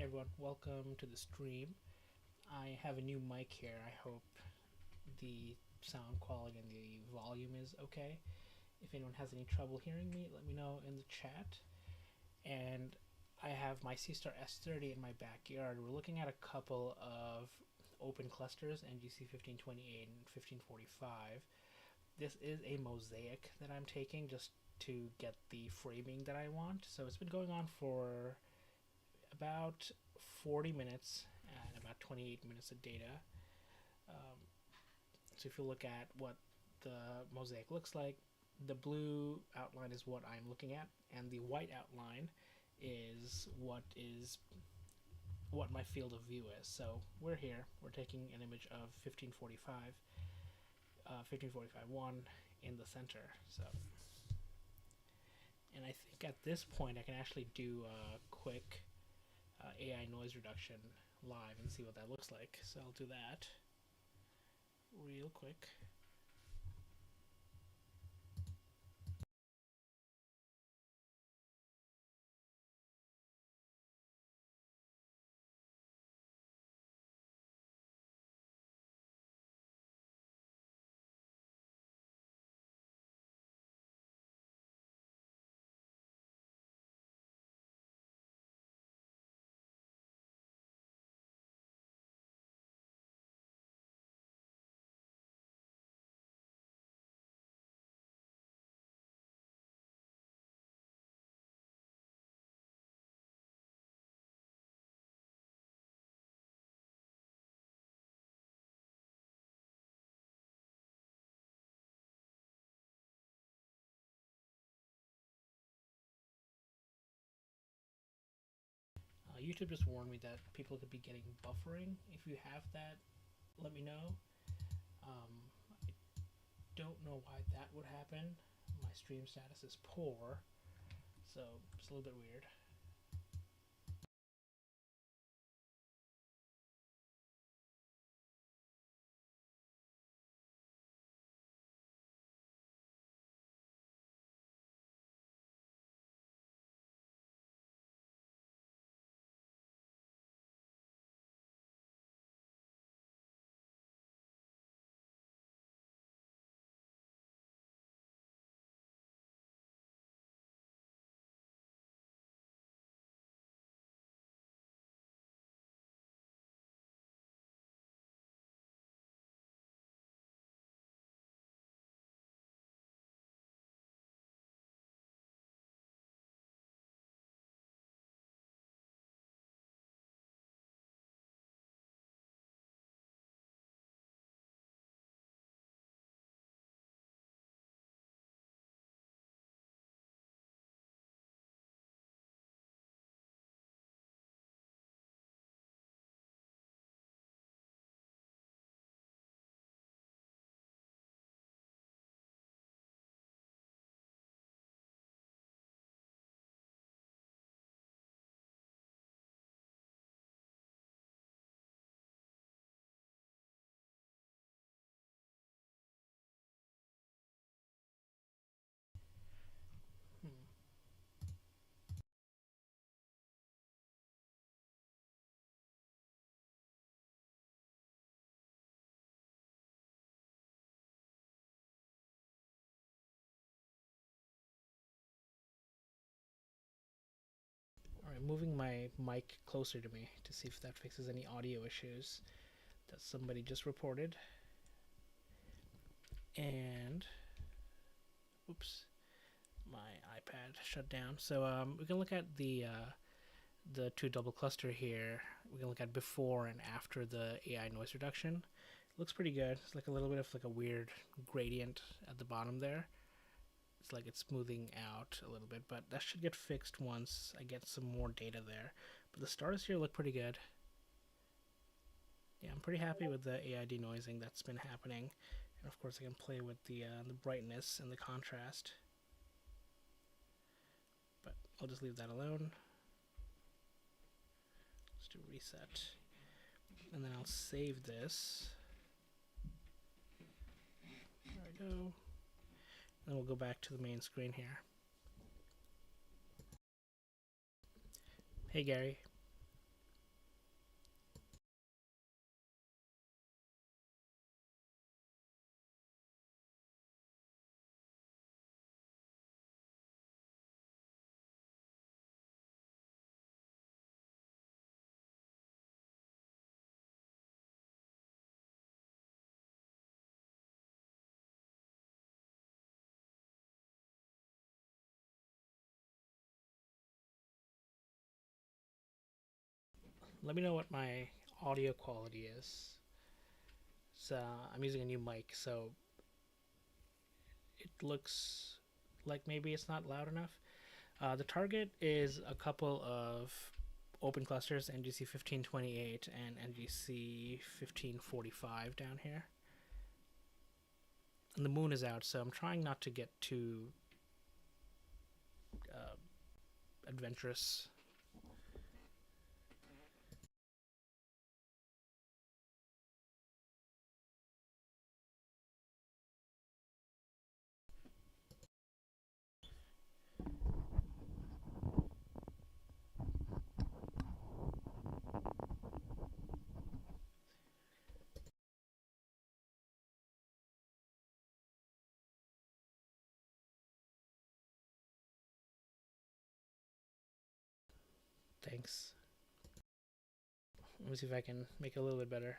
everyone, welcome to the stream. I have a new mic here. I hope the sound quality and the volume is okay. If anyone has any trouble hearing me, let me know in the chat. And I have my Seestar S30 in my backyard. We're looking at a couple of open clusters, NGC 1528 and 1545. This is a mosaic that I'm taking just to get the framing that I want. So it's been going on for about 40 minutes and about 28 minutes of data. So if you look at what the mosaic looks like, the blue outline is what I'm looking at, and the white outline is what my field of view is. So we're here. We're taking an image of 1545, 1545-1 in the center. So, and I think at this point I can actually do a quick AI noise reduction live and see what that looks like. So I'll do that real quick. YouTube just warned me that people could be getting buffering. If you have that, let me know. I don't know why that would happen. My stream status is poor, so it's a little bit weird. Hmm. Alright, moving my mic closer to me to see if that fixes any audio issues that somebody just reported. And, oops, my iPad shut down. So we can look at the two double cluster here. We can look at before and after the AI noise reduction. It looks pretty good. It's like a little bit of like a weird gradient at the bottom there. It's like it's smoothing out a little bit, but that should get fixed once I get some more data there. But the stars here look pretty good. Yeah, I'm pretty happy with the AI denoising that's been happening. And of course I can play with the brightness and the contrast. But I'll just leave that alone. Let's do reset. And then I'll save this. There we go. And we'll go back to the main screen here. Hey Gary. let me know what my audio quality is. So I'm using a new mic, so it looks like maybe it's not loud enough. The target is a couple of open clusters, NGC 1528 and NGC 1545 down here. And the moon is out, so I'm trying not to get too adventurous. Thanks. Let me see if I can make it a little bit better.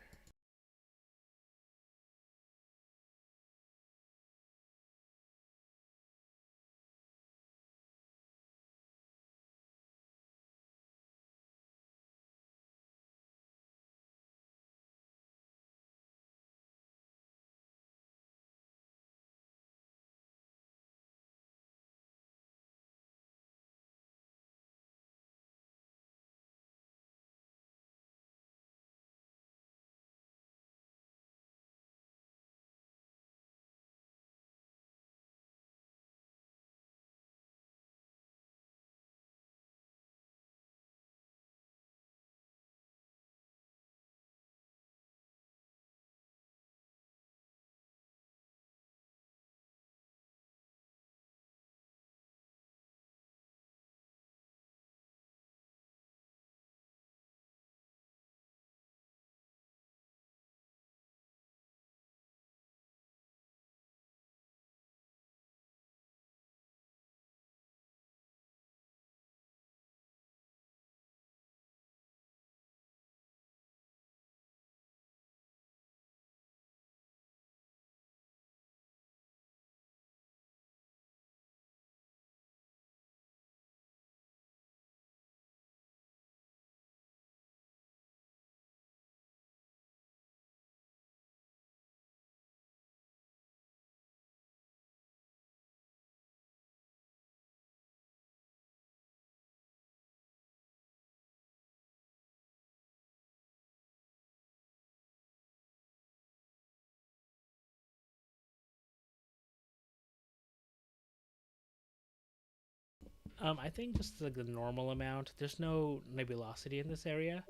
I think just like the normal amount. There's no nebulosity in this area,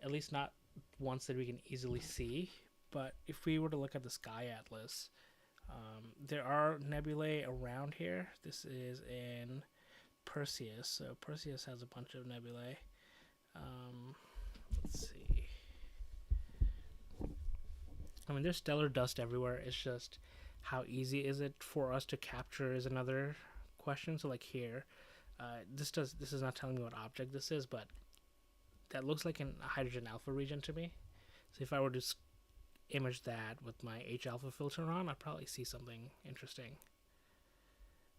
at least not ones that we can easily see. But if we were to look at the sky atlas, there are nebulae around here. This is in Perseus. So Perseus has a bunch of nebulae. Let's see. I mean, there's stellar dust everywhere. It's just how easy is it for us to capture is another question. So like here, this is not telling me what object this is, but that looks like a hydrogen alpha region to me. So if I were to image that with my H alpha filter on, I'd probably see something interesting.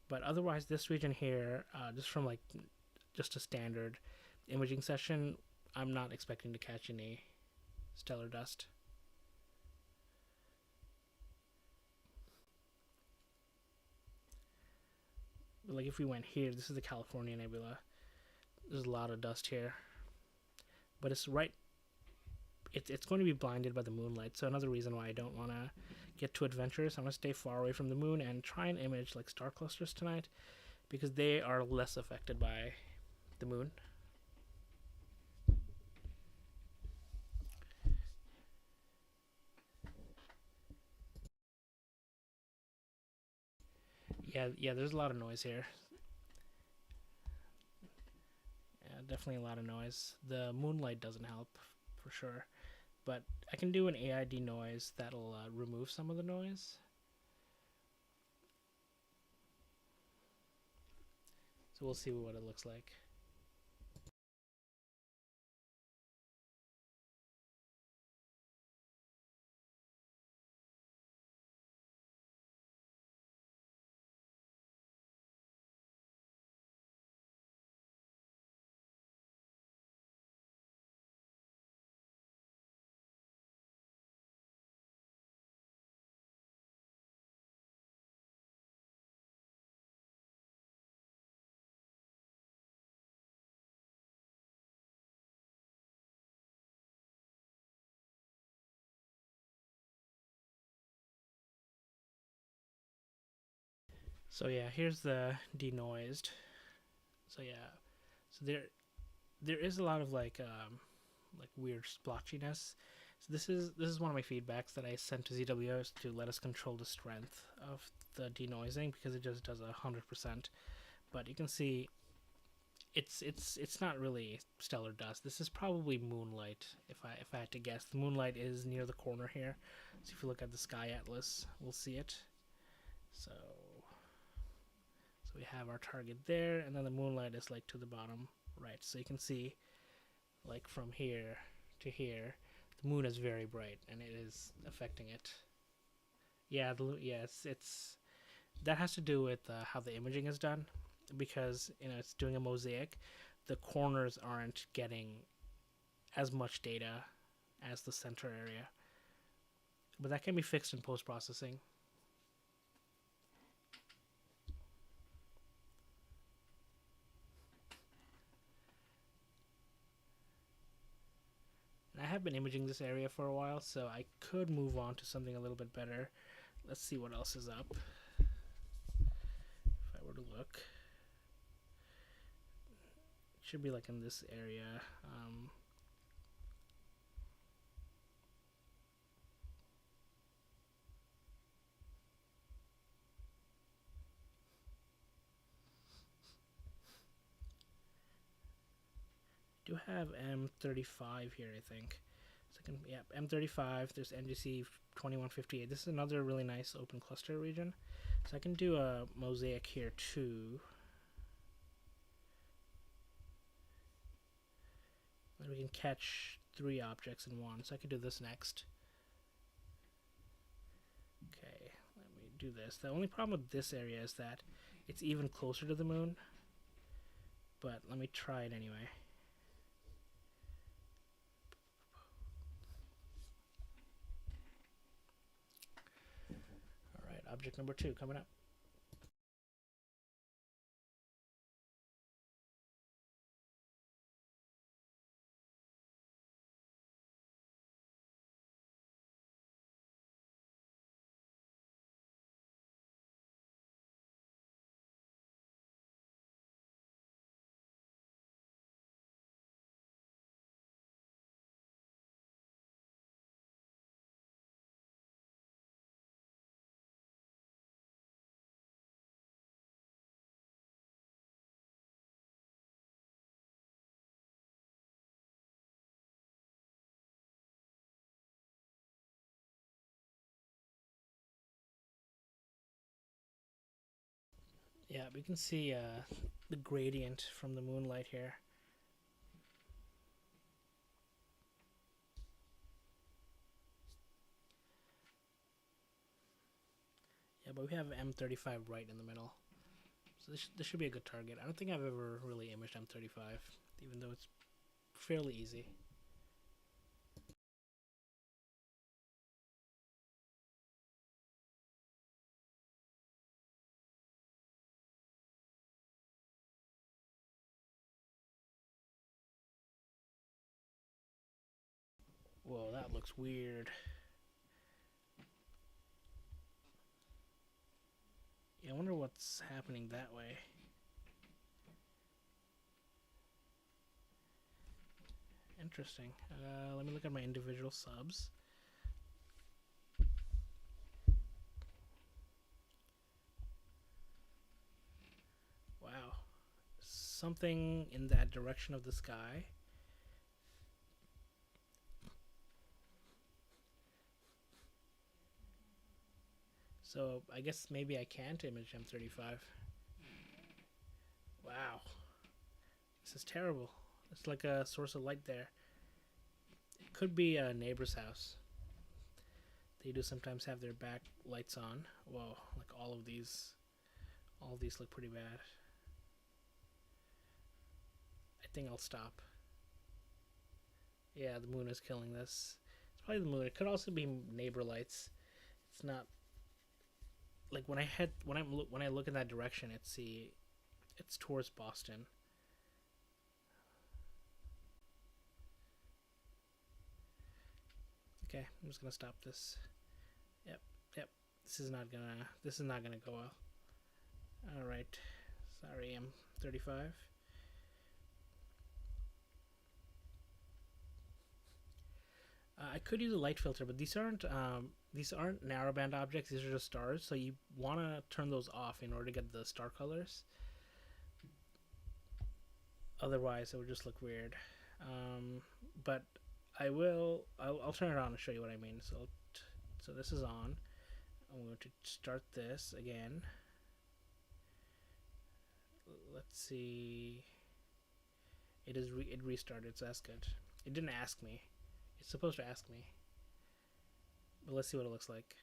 But otherwise, this region here, just from like just a standard imaging session, I'm not expecting to catch any stellar dust. Like if we went here, this is the California Nebula. There's a lot of dust here, but it's right. It's going to be blinded by the moonlight. So another reason why I don't want to get too adventurous. I'm going to stay far away from the moon and try and image like star clusters tonight, because they are less affected by the moon. Yeah, there's a lot of noise here. Yeah, definitely a lot of noise. The moonlight doesn't help, for sure. But I can do an AID noise that'll remove some of the noise. So we'll see what it looks like. So yeah, here's the denoised. So yeah, so there is a lot of like weird splotchiness. So this is one of my feedbacks that I sent to ZWO to let us control the strength of the denoising, because it just does 100%. But you can see it's not really stellar dust. This is probably moonlight. If I had to guess, the moonlight is near the corner here. So if you look at the sky atlas, we'll see it. So we have our target there, and then the moonlight is like to the bottom right. So you can see, like from here to here, the moon is very bright, and it is affecting it. Yeah, it's that has to do with how the imaging is done, because it's doing a mosaic. The corners aren't getting as much data as the center area, but that can be fixed in post processing. I have been imaging this area for a while, so I could move on to something a little bit better. Let's see what else is up. If I were to look, it should be like in this area. I do have M35 here, I think. So yeah, M35. There's NGC 2158. This is another really nice open cluster region. So I can do a mosaic here too. And we can catch 3 objects in one. So I could do this next. Okay, let me do this. The only problem with this area is that it's even closer to the moon. But let me try it anyway. Alright, object number 2 coming up. Yeah, we can see the gradient from the moonlight here. Yeah, but we have M35 right in the middle. So this should be a good target. I don't think I've ever really imaged M35, even though it's fairly easy. Whoa, that looks weird. Yeah, I wonder what's happening that way. Interesting. Let me look at my individual subs. Wow. Something in that direction of the sky. So I guess maybe I can't image M35. Wow. This is terrible. It's like a source of light there. It could be a neighbor's house. They do sometimes have their back lights on. Whoa, like all of these look pretty bad. I think I'll stop. Yeah, the moon is killing this. It's probably the moon. It could also be neighbor lights. It's not like when I look in that direction, it's towards Boston. Okay, I'm just gonna stop this. Yep. This is not gonna go well. Alright, sorry, M35. I could use a light filter, but these aren't narrowband objects. These are just stars, so you want to turn those off in order to get the star colors. Otherwise, it would just look weird. But I'll turn it on and show you what I mean. So this is on. I'm going to start this again. Let's see. It restarted, so that's good. It didn't ask me. It's supposed to ask me. But let's see what it looks like.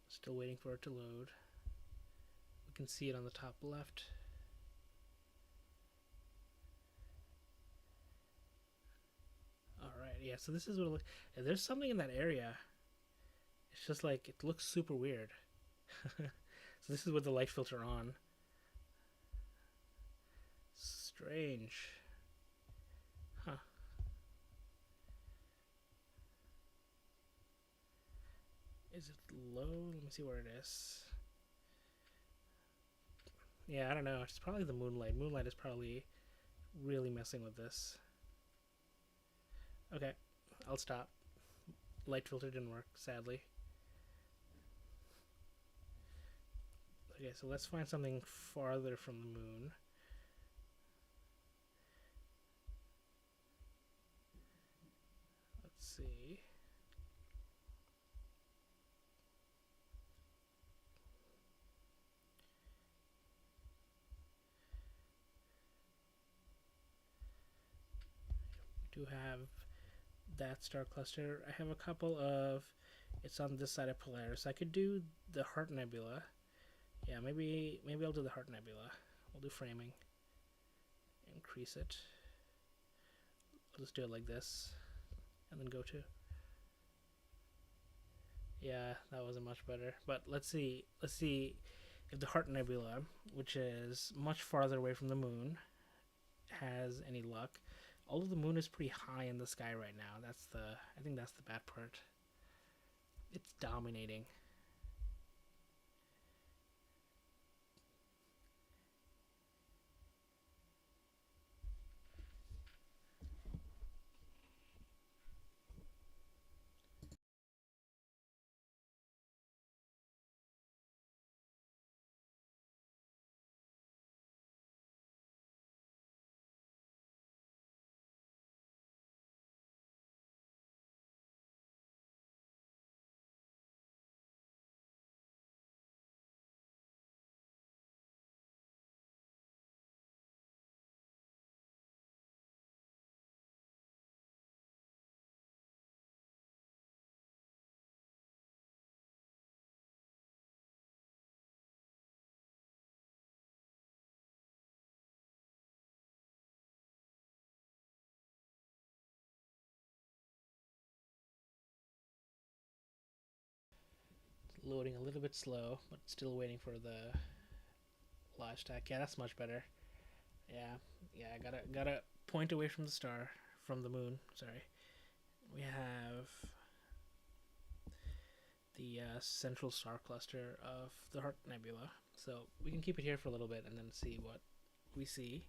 Still waiting for it to load. We can see it on the top left. Alright, yeah, so this is what it looks. There's something in that area. It's just like, it looks super weird. So this is with the light filter on. Strange. Huh. Is it low? Let me see where it is. Yeah, I don't know. It's probably the moonlight. Moonlight is probably really messing with this. Okay, I'll stop. Light filter didn't work, sadly. Okay, so let's find something farther from the moon. Let's see. We do have that star cluster. I have a couple of, it's on this side of Polaris. I could do the Heart Nebula. Yeah, maybe I'll do the Heart Nebula. We'll do framing. Increase it. I'll just do it like this, and then go to. Yeah, that wasn't much better. But let's see if the Heart Nebula, which is much farther away from the moon, has any luck. Although the moon is pretty high in the sky right now. I think that's the bad part. It's dominating. Loading a little bit slow, but still waiting for the live stack. Yeah, that's much better. Yeah, I gotta point away from the star, from the moon. Sorry. We have the central star cluster of the Heart Nebula. So we can keep it here for a little bit and then see what we see.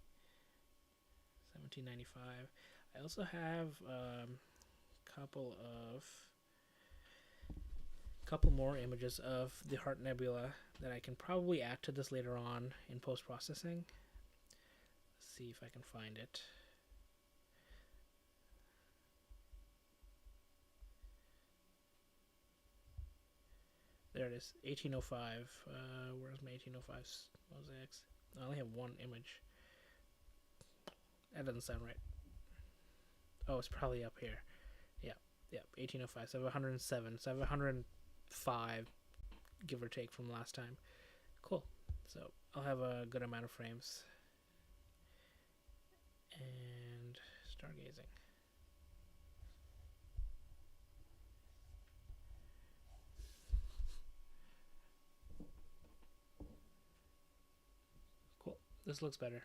1795. I also have couple more images of the Heart Nebula that I can probably add to this later on in post-processing. Let's see if I can find it. There it is, 1805. Where's my 1805 mosaics? I only have one image. That doesn't sound right. Oh, it's probably up here. Yeah, 1805. So I have 107. So I have 105, give or take, from last time. Cool. So I'll have a good amount of frames. And stargazing. Cool. This looks better.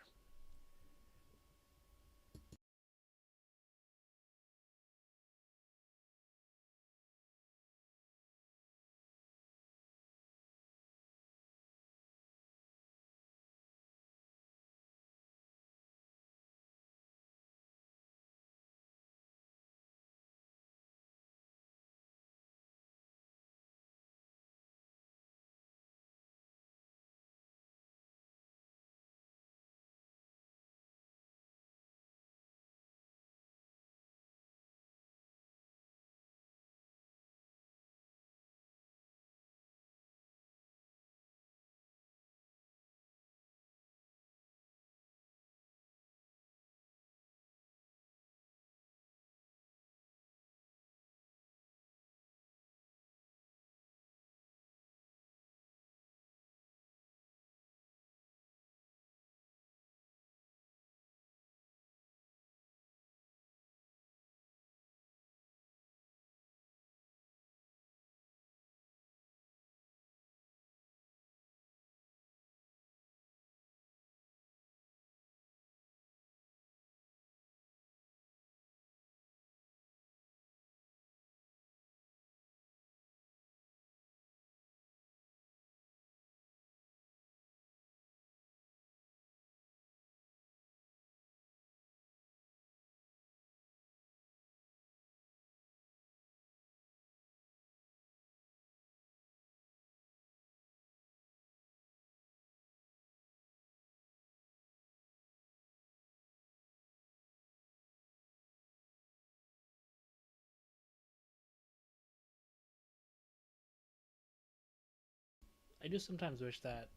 I do sometimes wish that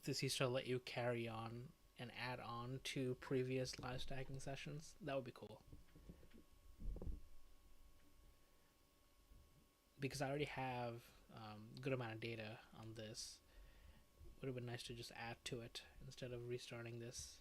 the Seestar let you carry on and add on to previous live stacking sessions. That would be cool. Because I already have a good amount of data on this. Would have been nice to just add to it instead of restarting this.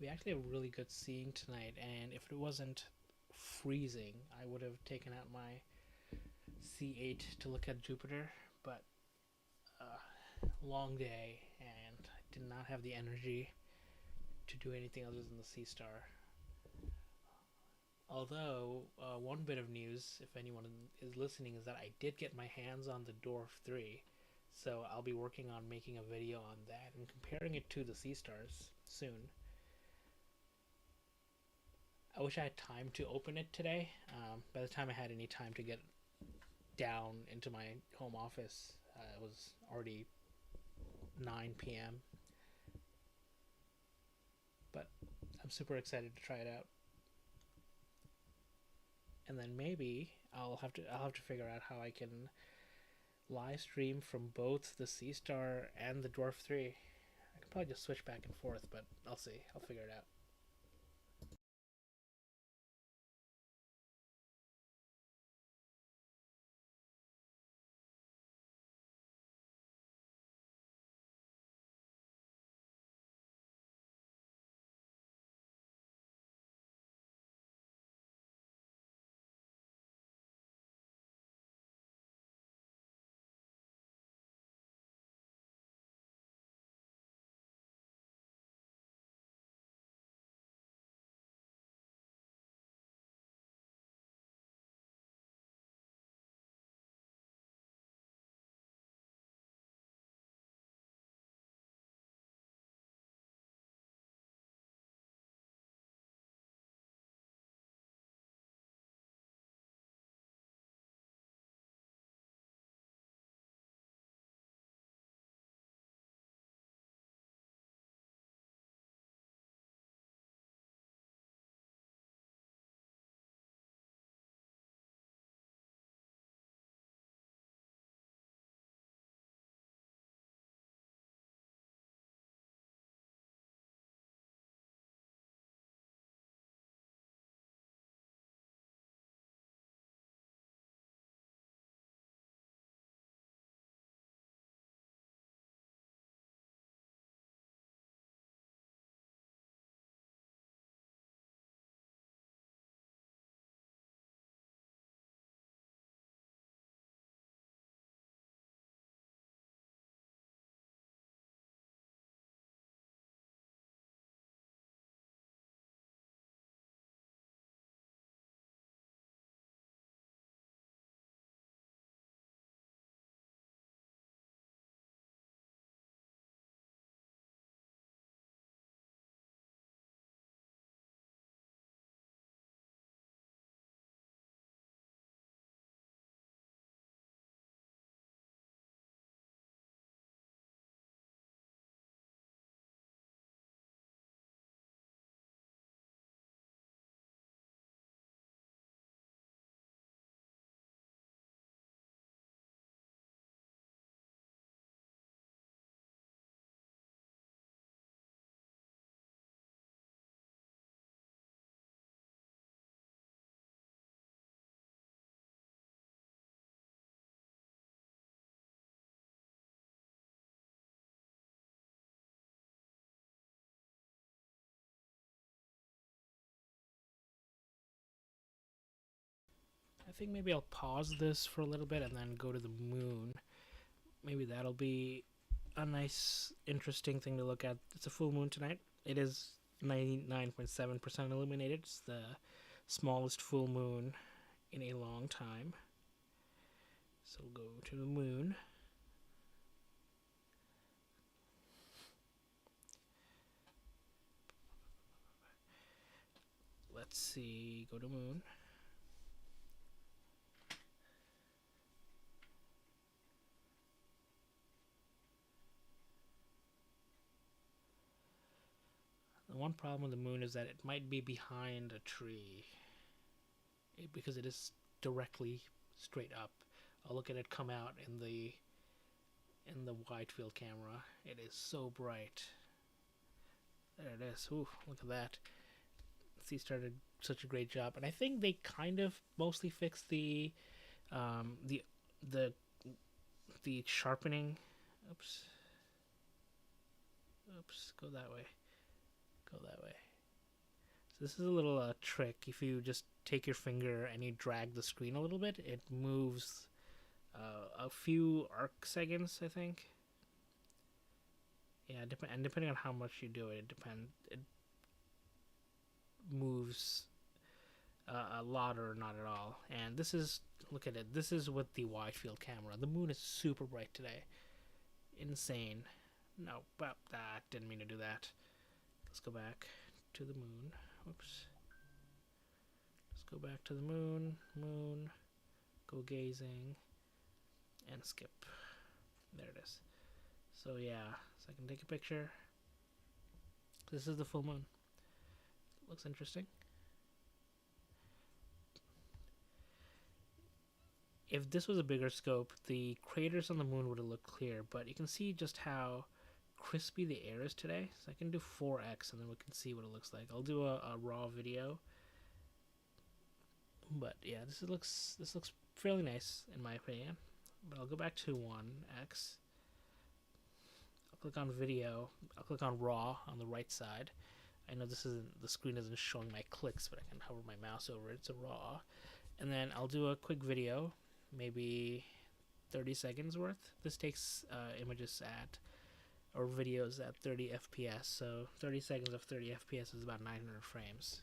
We actually have really good seeing tonight, and if it wasn't freezing, I would have taken out my C8 to look at Jupiter, but long day, and I did not have the energy to do anything other than the Seestar. Although, one bit of news, if anyone is listening, is that I did get my hands on the Dwarf 3, so I'll be working on making a video on that and comparing it to the Seestars soon. I wish I had time to open it today. By the time I had any time to get down into my home office, it was already 9 p.m. But I'm super excited to try it out. And then maybe I'll have to figure out how I can live stream from both the Seestar and the Dwarf 3. I could probably just switch back and forth, but I'll see. I'll figure it out. I think maybe I'll pause this for a little bit and then go to the moon. Maybe that'll be a nice, interesting thing to look at. It's a full moon tonight. It is 99.7% illuminated. It's the smallest full moon in a long time. So we'll go to the moon. Let's see, go to moon. The one problem with the moon is that it might be behind a tree because it is directly straight up. I'll look at it come out in the wide field camera. It is so bright. There it is. Ooh, look at that. Seestar did such a great job, and I think they kind of mostly fixed the sharpening. Oops. Go that way. So this is a little trick. If you just take your finger and you drag the screen a little bit, it moves a few arc seconds, I think. Yeah, and depending on how much you do it, it moves a lot or not at all. And this is, look at it, this is with the wide field camera. The moon is super bright today. Insane. No, well, that didn't mean to do that. Let's go back to the moon. Oops. Let's go back to the moon. Moon. Go gazing. And skip. There it is. So yeah, so I can take a picture. This is the full moon. Looks interesting. If this was a bigger scope, the craters on the moon would have looked clear, but you can see just how crispy the air is today. So I can do 4x and then we can see what it looks like. I'll do a raw video. But yeah, this looks fairly nice in my opinion. But I'll go back to 1x. I'll click on video. I'll click on raw on the right side. I know this isn't, the screen isn't showing my clicks, but I can hover my mouse over it. It's a raw. And then I'll do a quick video, maybe 30 seconds worth. This takes images at, or videos at 30 FPS. So 30 seconds of 30 FPS is about 900 frames.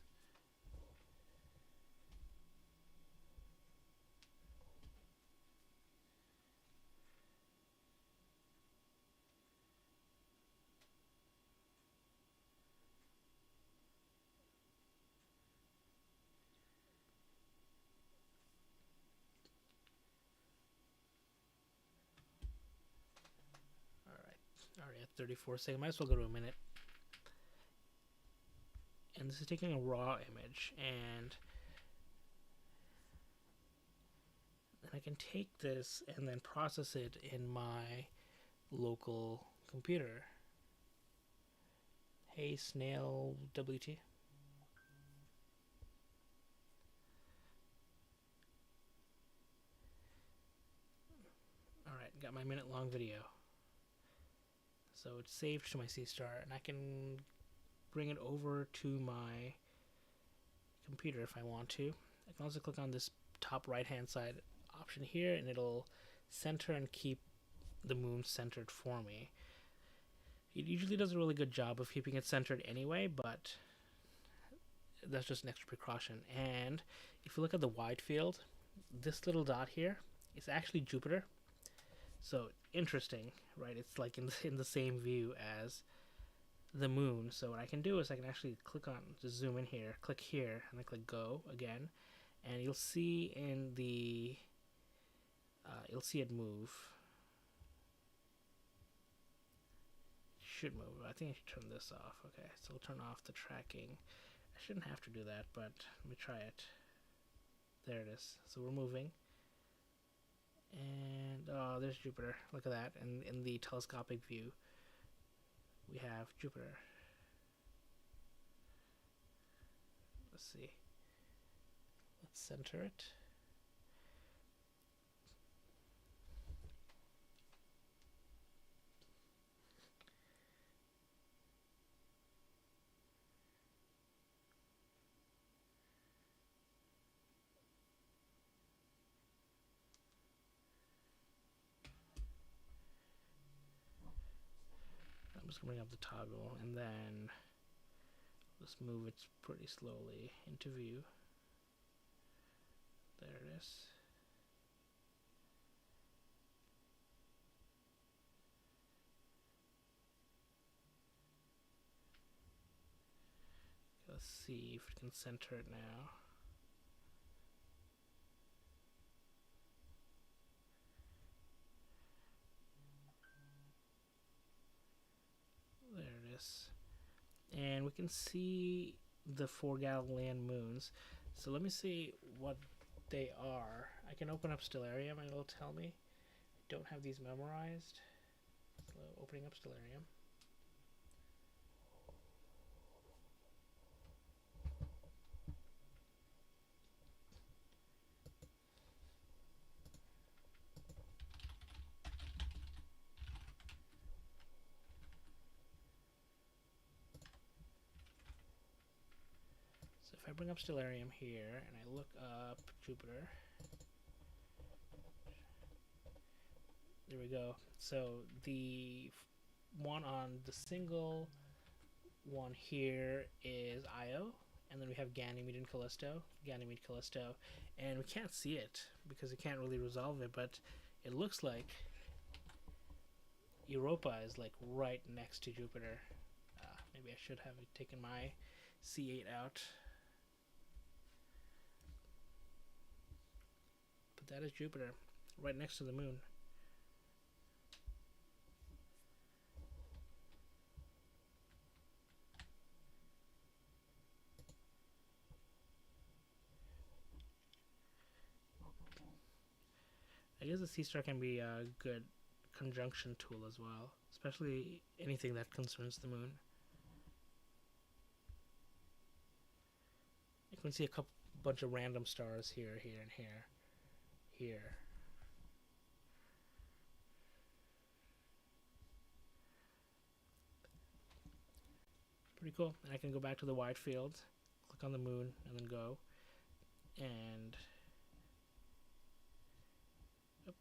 Already at 34 seconds. Might as well go to a minute. And this is taking a raw image, and then I can take this and then process it in my local computer. Hey, Snail WT. Alright, got my minute-long video. So it's saved to my Seestar, and I can bring it over to my computer if I want to. I can also click on this top right-hand side option here, and it'll center and keep the moon centered for me. It usually does a really good job of keeping it centered anyway, but that's just an extra precaution. And if you look at the wide field, this little dot here is actually Jupiter. So interesting, right? It's like in the same view as the moon. So what I can do is I can actually click on, just zoom in here, click here, and then click go again, and you'll see in the you'll see it move. Should move. I think I should turn this off. Okay, so I'll turn off the tracking. I shouldn't have to do that, but let me try it. There it is. So we're moving. And oh, there's Jupiter. Look at that. And in the telescopic view, we have Jupiter. Let's see. Let's center it. I'm just going to bring up the toggle, and then let's move it pretty slowly into view. There it is. Let's see if it can center it now. There it is. And we can see the 4 Galilean moons. So let me see what they are. I can open up Stellarium and it'll tell me. I don't have these memorized. So opening up Stellarium. if I bring up Stellarium here and I look up Jupiter, there we go. So the one on the single one here is Io, and then we have Ganymede and Callisto, and we can't see it because we can't really resolve it, but it looks like Europa is like right next to Jupiter. Maybe I should have taken my C8 out. But that is Jupiter, right next to the moon. I guess the Seestar can be a good conjunction tool as well, especially anything that concerns the moon. You can see a bunch of random stars here, here, and here. Pretty cool. And I can go back to the wide field, click on the moon, and then go. And okay,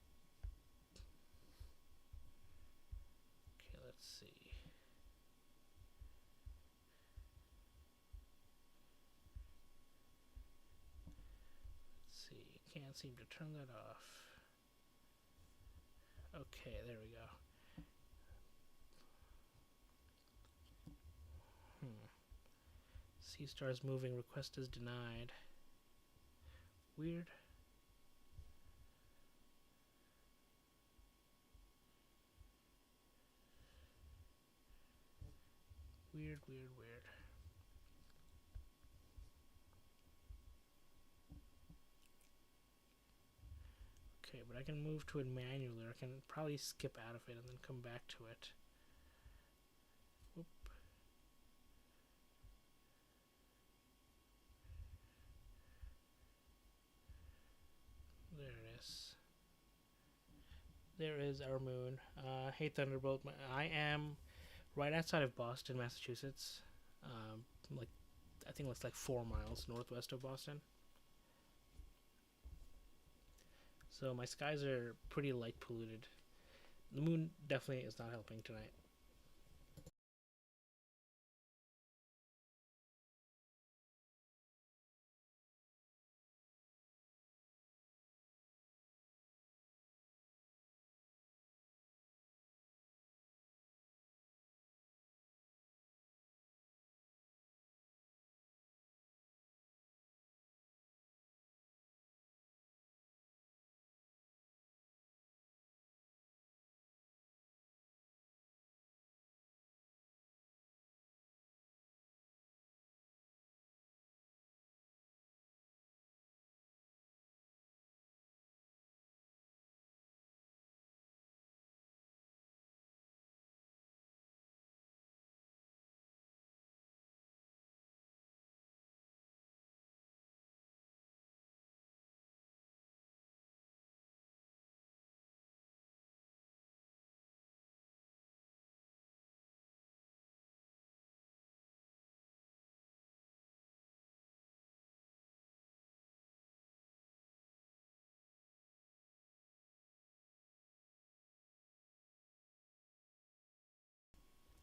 let's see. Can't seem to turn that off. Okay, there we go. Seestar is moving, request is denied. Weird. Weird. Okay, but I can move to it manually, or I can probably skip out of it and then come back to it. Whoop. There it is. There is our moon. Hey Thunderbolt, I am right outside of Boston, Massachusetts. Like I think it's like 4 miles northwest of Boston. So my skies are pretty light polluted. The moon definitely is not helping tonight.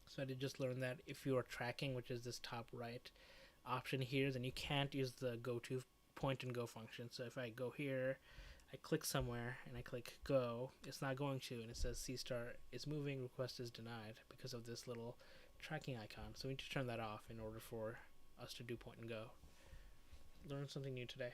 So I did just learn that if you are tracking, which is this top right option here, then you can't use the go to point and go function. So if I go here, I click somewhere and I click go, it's not going to, and it says Seestar is moving, request is denied because of this little tracking icon. So we need to turn that off in order for us to do point and go. Learn something new today.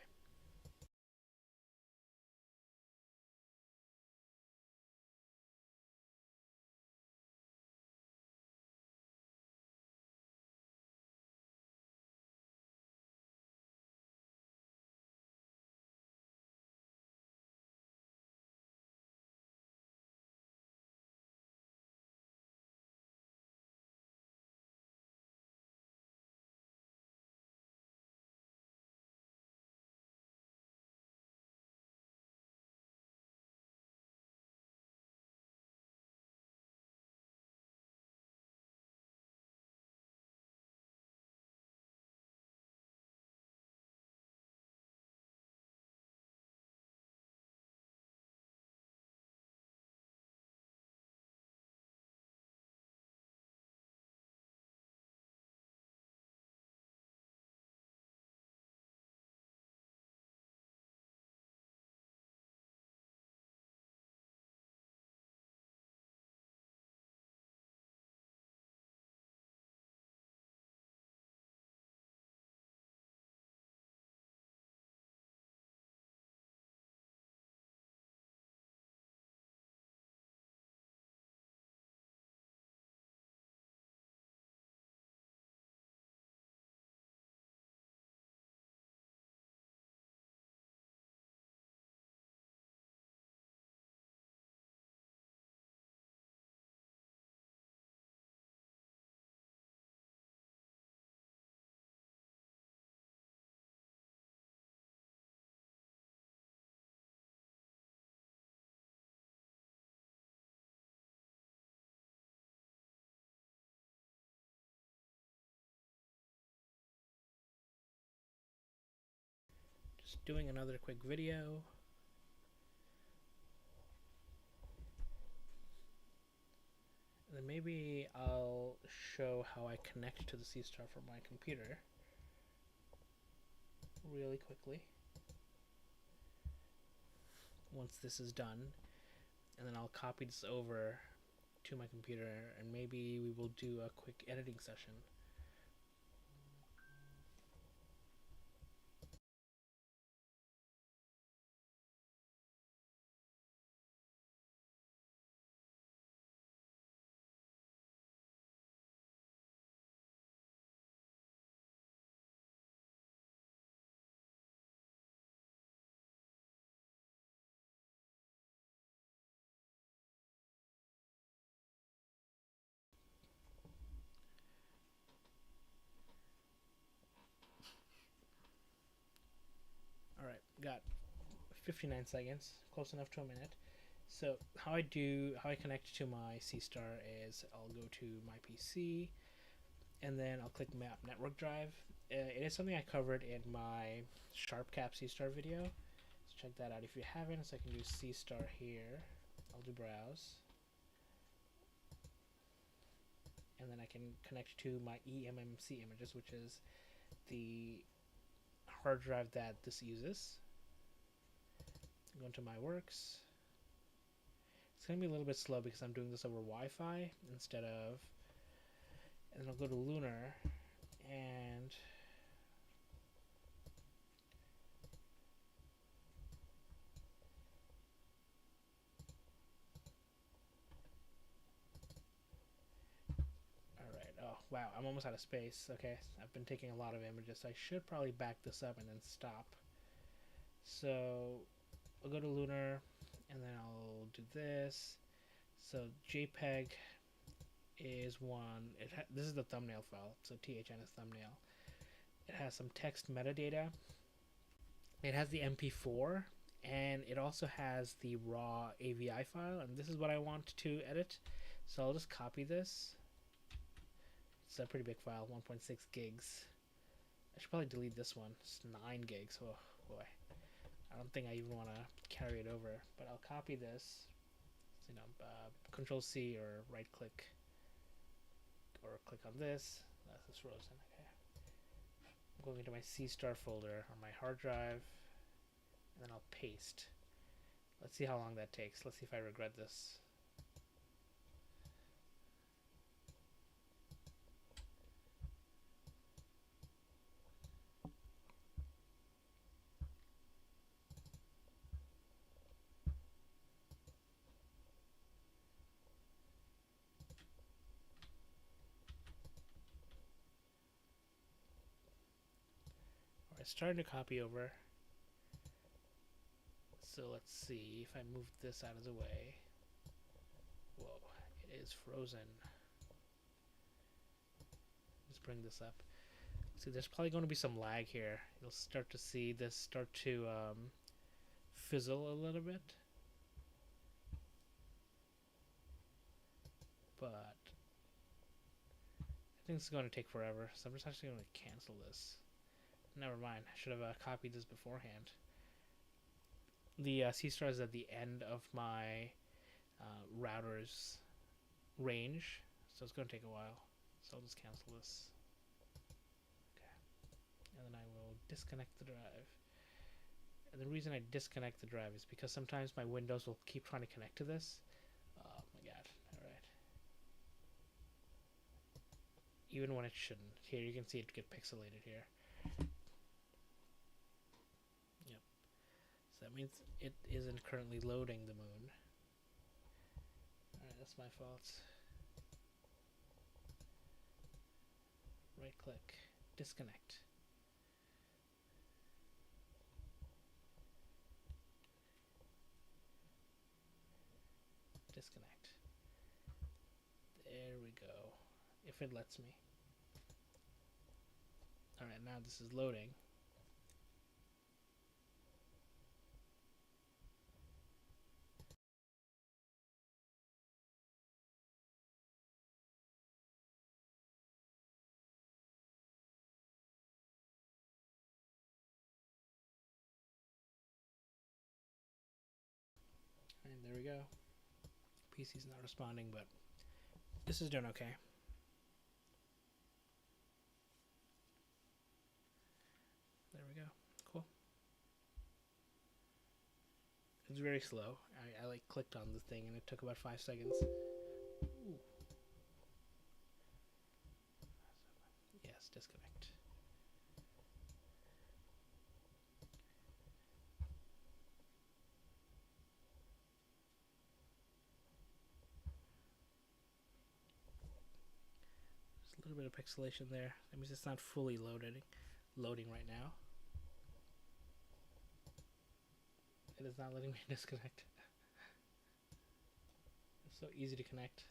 Just doing another quick video. And then maybe I'll show how I connect to the Seestar from my computer really quickly. Once this is done, and then I'll copy this over to my computer, and maybe we will do a quick editing session. Alright, got 59 seconds, close enough to a minute. So how I connect to my Seestar is I'll go to my PC, and then I'll click Map Network Drive. It is something I covered in my SharpCap Seestar video, so check that out if you haven't. So I can do Seestar here, I'll do Browse, and then I can connect to my eMMC images, which is the hard drive that this uses. Go into my works. It's going to be a little bit slow because I'm doing this over Wi-Fi instead of, and then I'll go to Lunar, and alright, oh wow, I'm almost out of space. Okay, I've been taking a lot of images, so I should probably back this up and then stop. So I'll go to Lunar, and then I'll do this. So JPEG is one. This is the thumbnail file, so THN is thumbnail. It has some text metadata. It has the MP4, and it also has the raw AVI file, and this is what I want to edit. So I'll just copy this. It's a pretty big file, 1.6 gigs. I should probably delete this one. It's 9 gigs. Oh boy. I don't think I even want to carry it over, but I'll copy this. You know, Control C or right click, or click on this. This is frozen. Okay. I'm going into my Seestar folder on my hard drive, and then I'll paste. Let's see how long that takes. Let's see if I regret this. It's starting to copy over. So let's see if I move this out of the way. Whoa, it is frozen. Let's bring this up. See, there's probably going to be some lag here. You'll start to see this start to fizzle a little bit. But I think it's going to take forever, so I'm just actually going to cancel this. Never mind, I should have copied this beforehand. The Seestar is at the end of my router's range, so it's going to take a while. So I'll just cancel this. Okay. And then I will disconnect the drive. And the reason I disconnect the drive is because sometimes my Windows will keep trying to connect to this. Oh my god. Alright. Even when it shouldn't. Here you can see it get pixelated here. Yep. So that means it isn't currently loading the moon. Alright, that's my fault. Right click. Disconnect. Disconnect. There we go. If it lets me. Alright, now this is loading. And there we go. PC's not responding, but this is doing okay. There we go. Cool. It's very slow. I like clicked on the thing and it took about 5 seconds. Ooh. Yes, disconnect. Just a little bit of pixelation there. That means it's not fully loading right now. It is not letting me disconnect. It's so easy to connect.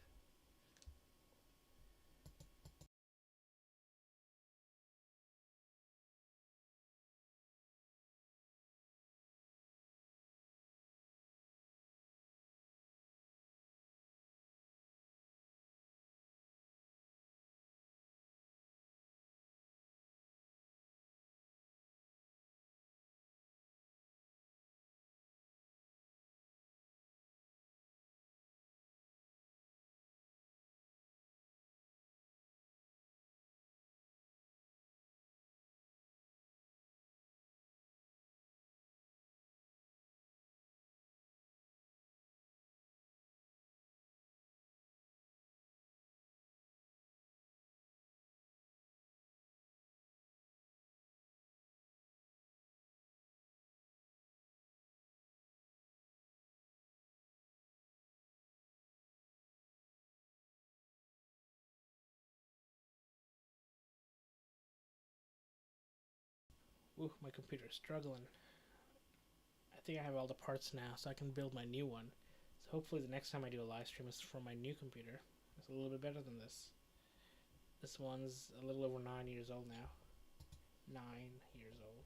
Ooh, my computer's struggling. I think I have all the parts now, so I can build my new one. So hopefully the next time I do a live stream is from my new computer. It's a little bit better than this. This one's a little over 9 years old now. 9 years old.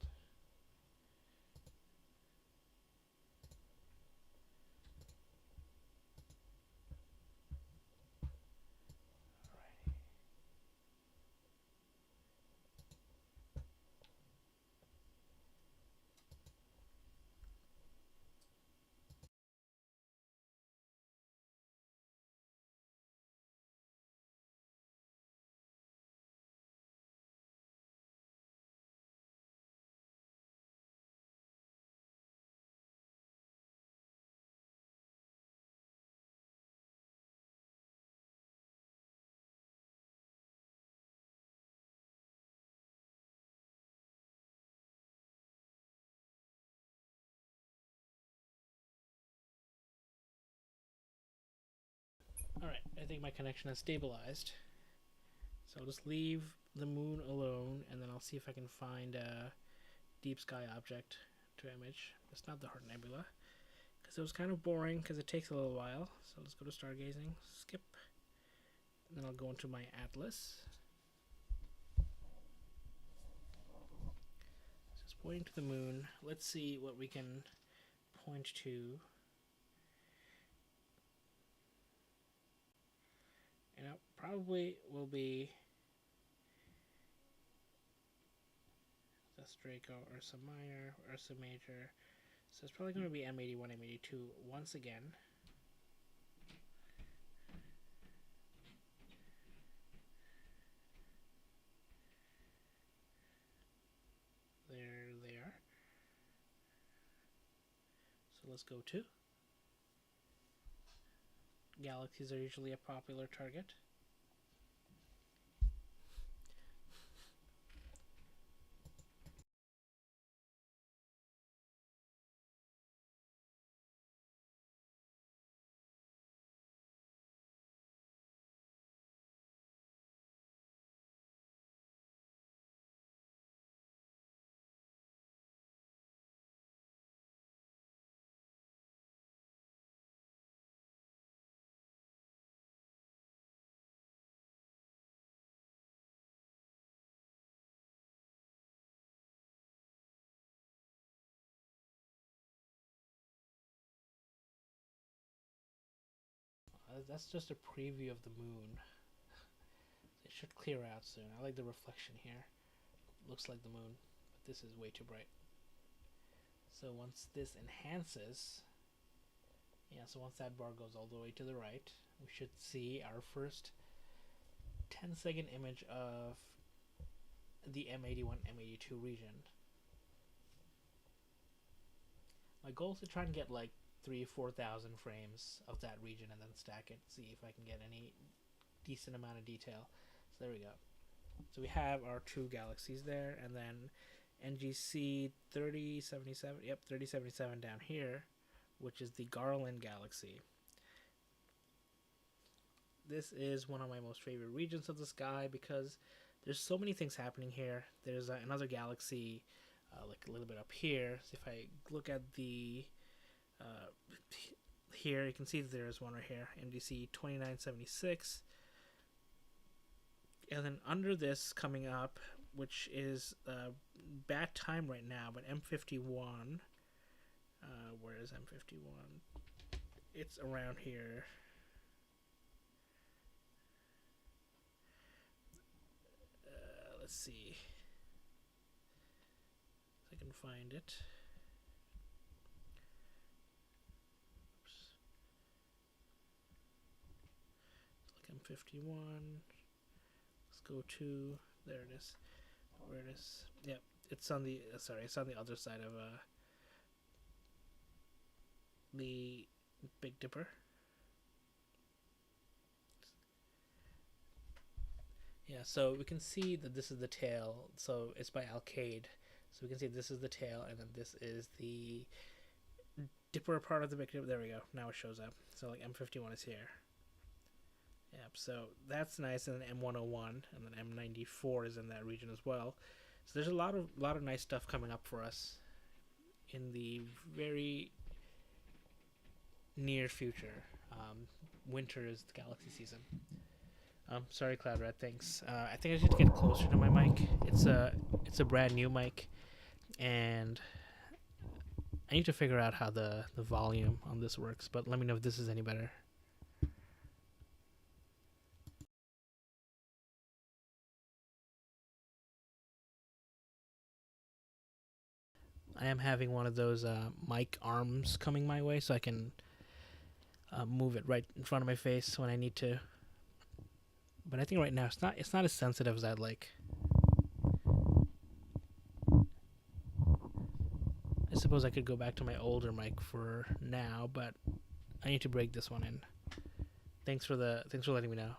Alright, I think my connection has stabilized. So I'll just leave the moon alone, and then I'll see if I can find a deep sky object to image. It's not the Heart Nebula, because it was kind of boring, because it takes a little while. So let's go to stargazing, skip, and then I'll go into my atlas. Just pointing to the moon. Let's see what we can point to. And it probably will be Draco, Ursa Minor, Ursa Major. So it's probably going to be M81, M82 once again. There they are. So let's go to. Galaxies are usually a popular target. That's just a preview of the moon. It should clear out soon. I like the reflection here. Looks like the moon, but this is way too bright. So once this enhances, Yeah, so once that bar goes all the way to the right, we should see our first 10-second image of the M81 M82 region. My goal is to try and get like 3,000-4,000 frames of that region and then stack it, see if I can get any decent amount of detail. So there we go. So we have our two galaxies there, and then NGC 3077, yep, 3077 down here, which is the Garland galaxy. This is one of my most favorite regions of the sky because there's so many things happening here. There's another galaxy like a little bit up here. So if I look at the here, you can see that there's one right here, NGC 2976. And then under this coming up, which is bad time right now, but M51, where is M51? It's around here. Let's see if I can find it. Oops. It's like M51. Let's go to, there it is. Where it is? Yep, it's on the it's on the other side of the Big Dipper. Yeah, so we can see that this is the tail. So it's by Alcade. So we can see this is the tail, and then this is the Dipper part of the Big Dipper. There we go. Now it shows up. So like M51 is here. Yep, so that's nice, and then M101 and then M94 is in that region as well. So there's a lot of nice stuff coming up for us in the very near future. Winter is the galaxy season. Sorry, Cloud Red. Thanks. I think I need to get closer to my mic. It's a brand new mic, and I need to figure out how the volume on this works. But let me know if this is any better. I am having one of those mic arms coming my way, so I can move it right in front of my face when I need to. But I think right now it's not as sensitive as I'd like. I suppose I could go back to my older mic for now, but I need to break this one in. Thanks for letting me know.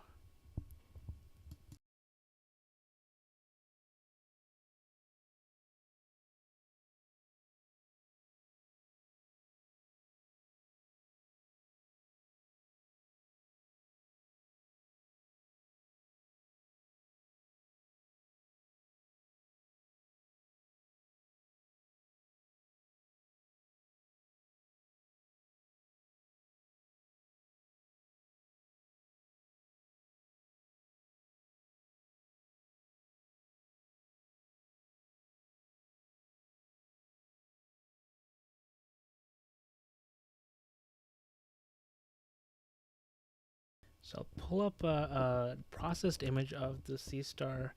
So I'll pull up a processed image of the Seestar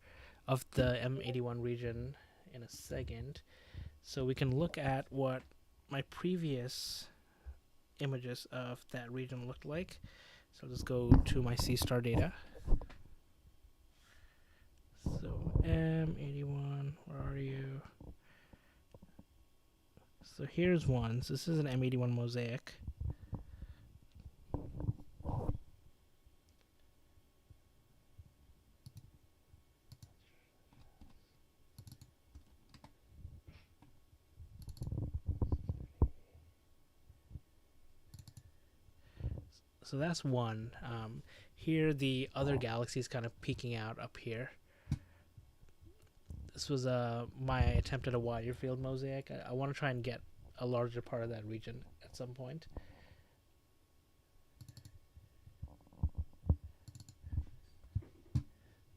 of the M81 region in a second, so we can look at what my previous images of that region looked like. So I'll just go to my Seestar data. So M81, where are you? So here's one. So this is an M81 mosaic. So that's one. Here the other galaxies kind of peeking out up here. This was my attempt at a wider field mosaic. I want to try and get a larger part of that region at some point.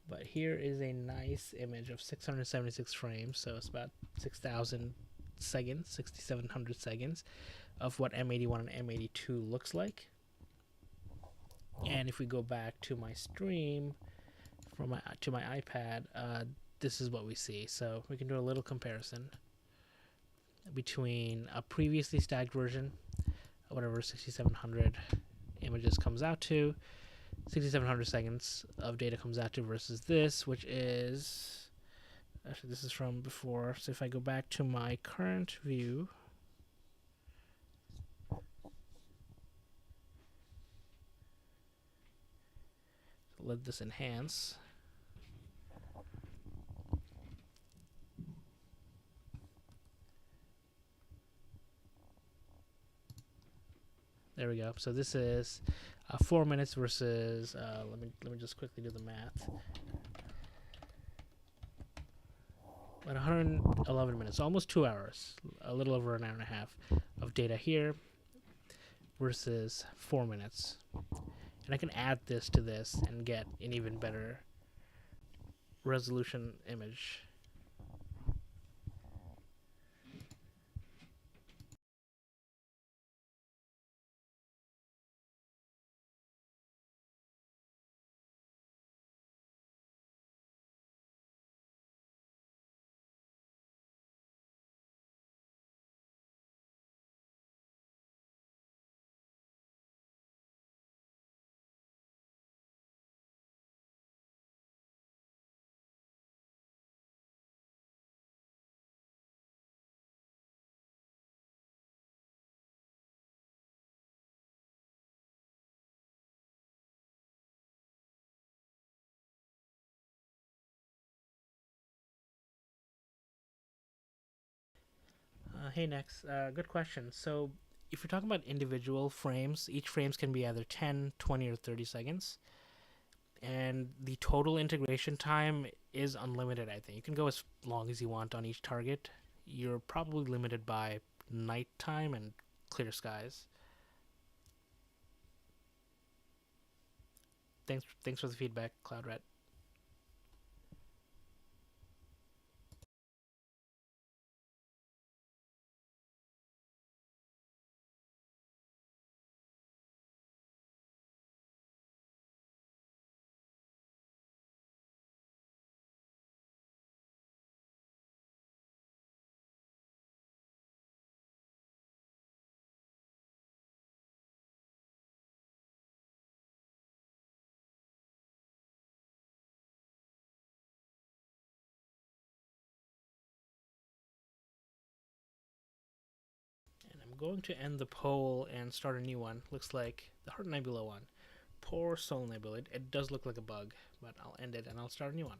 But here is a nice image of 676 frames, so it's about 6,000 seconds, 6,700 seconds of what M81 and M82 looks like. And if we go back to my stream to my iPad, this is what we see. So we can do a little comparison between a previously stacked version whatever 6700 images comes out to, 6700 seconds of data comes out to, versus this, which is, actually this is from before. So if I go back to my current view, let this enhance. There we go. So this is 4 minutes versus let me just quickly do the math. About 111 minutes, almost 2 hours, a little over an hour and a half of data here versus 4 minutes. And I can add this to this and get an even better resolution image. Hey, next, good question. So if you're talking about individual frames, each frames can be either 10, 20, or 30 seconds. And the total integration time is unlimited, I think. You can go as long as you want on each target. You're probably limited by nighttime and clear skies. Thanks for the feedback, CloudRat. And I'm going to end the poll and start a new one. Looks like the Heart Nebula one. Poor Soul Nebula. It does look like a bug, but I'll end it and I'll start a new one.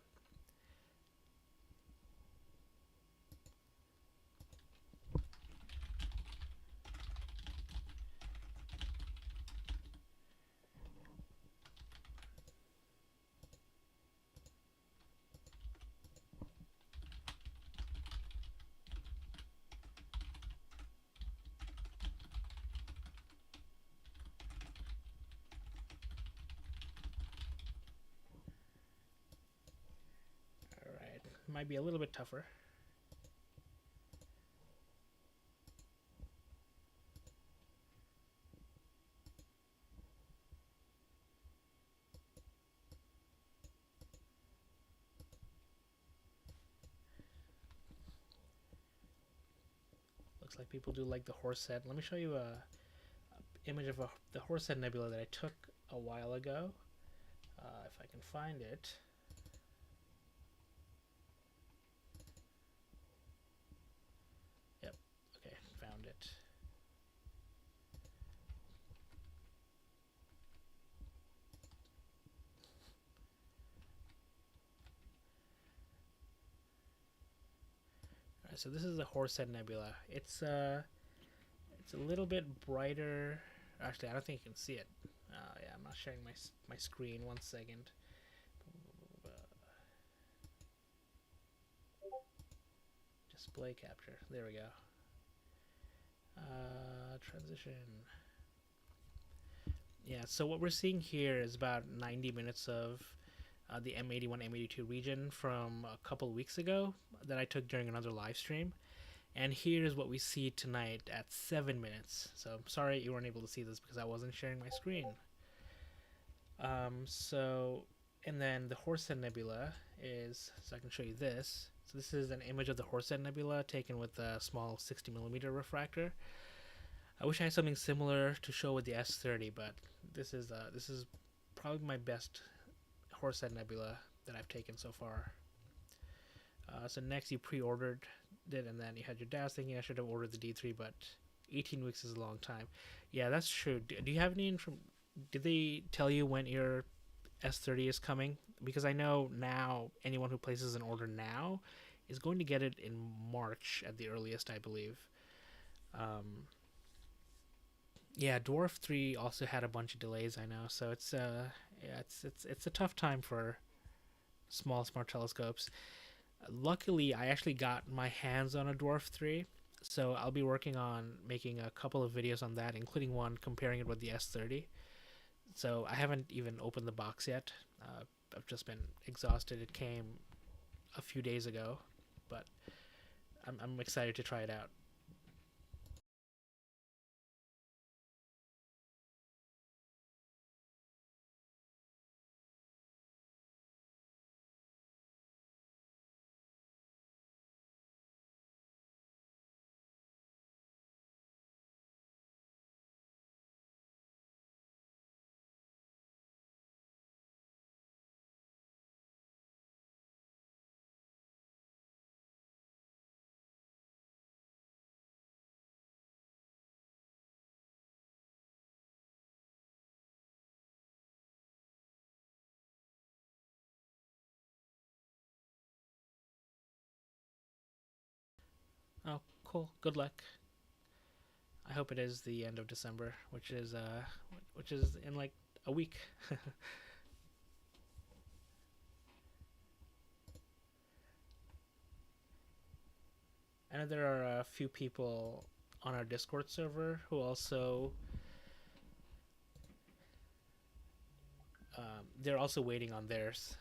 Alright, might be a little bit tougher. Looks like people do like the Horsehead. Let me show you a image of the Horsehead Nebula that I took a while ago. If I can find it. Yep, okay, found it. Alright, so this is the Horsehead Nebula. It's a little bit brighter. Actually, I don't think you can see it. Yeah, I'm not sharing my screen. 1 second. Display capture. There we go. Transition. Yeah, so what we're seeing here is about 90 minutes of the M81 M82 region from a couple weeks ago that I took during another live stream. And here's what we see tonight at 7 minutes. So I'm sorry you weren't able to see this because I wasn't sharing my screen. And then the Horsehead Nebula is, so I can show you this. So this is an image of the Horsehead Nebula taken with a small 60mm refractor. I wish I had something similar to show with the S30, but this is probably my best Horsehead Nebula that I've taken so far. So next you pre-ordered it, and then you had your dad's thinking I should have ordered the D3, but 18 weeks is a long time. Yeah, that's true. Do you have any Did they tell you when your S30 is coming? Because I know now anyone who places an order now is going to get it in March at the earliest, I believe. Um, yeah, Dwarf 3 also had a bunch of delays, I know. So yeah, it's a tough time for smart telescopes. Luckily, I actually got my hands on a Dwarf 3, so I'll be working on making a couple of videos on that, including one comparing it with the S30. So I haven't even opened the box yet. I've just been exhausted. It came a few days ago, but I'm excited to try it out. Oh, cool. Good luck. I hope it is the end of December, which is in like a week. I know there are a few people on our Discord server who also they're also waiting on theirs.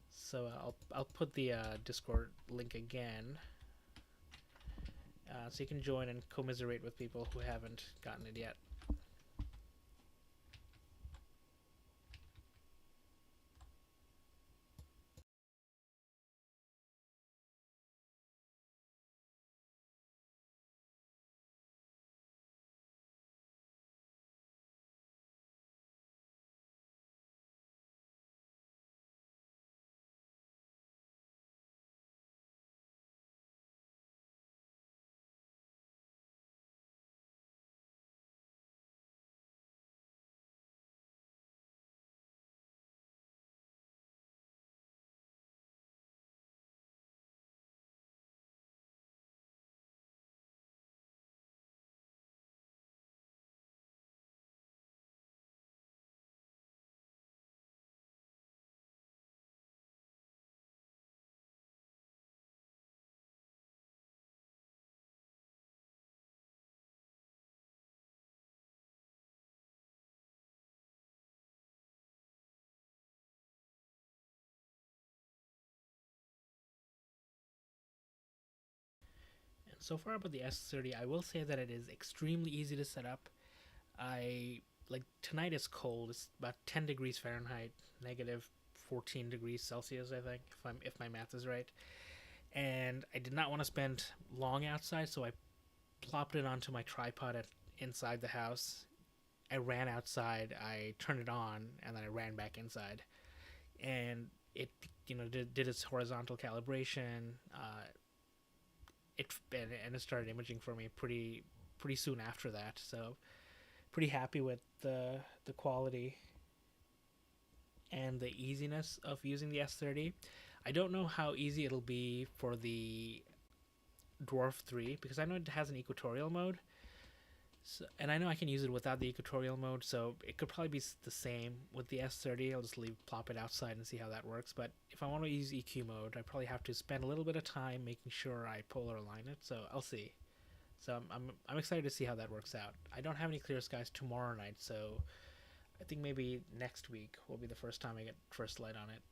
So I'll put the Discord link again, so you can join and commiserate with people who haven't gotten it yet. And so far about the S30, I will say that it is extremely easy to set up. I like tonight is cold. It's about 10 degrees Fahrenheit, negative 14 degrees Celsius, I think, if my math is right. And I did not want to spend long outside, so I plopped it onto my tripod inside the house. I ran outside, I turned it on, and then I ran back inside. And it, did its horizontal calibration. And it started imaging for me pretty soon after that. So pretty happy with the quality and the easiness of using the S30. I don't know how easy it'll be for the Dwarf 3 because I know it has an equatorial mode. So, and I know I can use it without the equatorial mode, so it could probably be the same with the S30. I'll just plop it outside and see how that works. But if I want to use EQ mode, I probably have to spend a little bit of time making sure I polar align it. So I'll see. So I'm excited to see how that works out. I don't have any clear skies tomorrow night, so I think maybe next week will be the first time I get first light on it.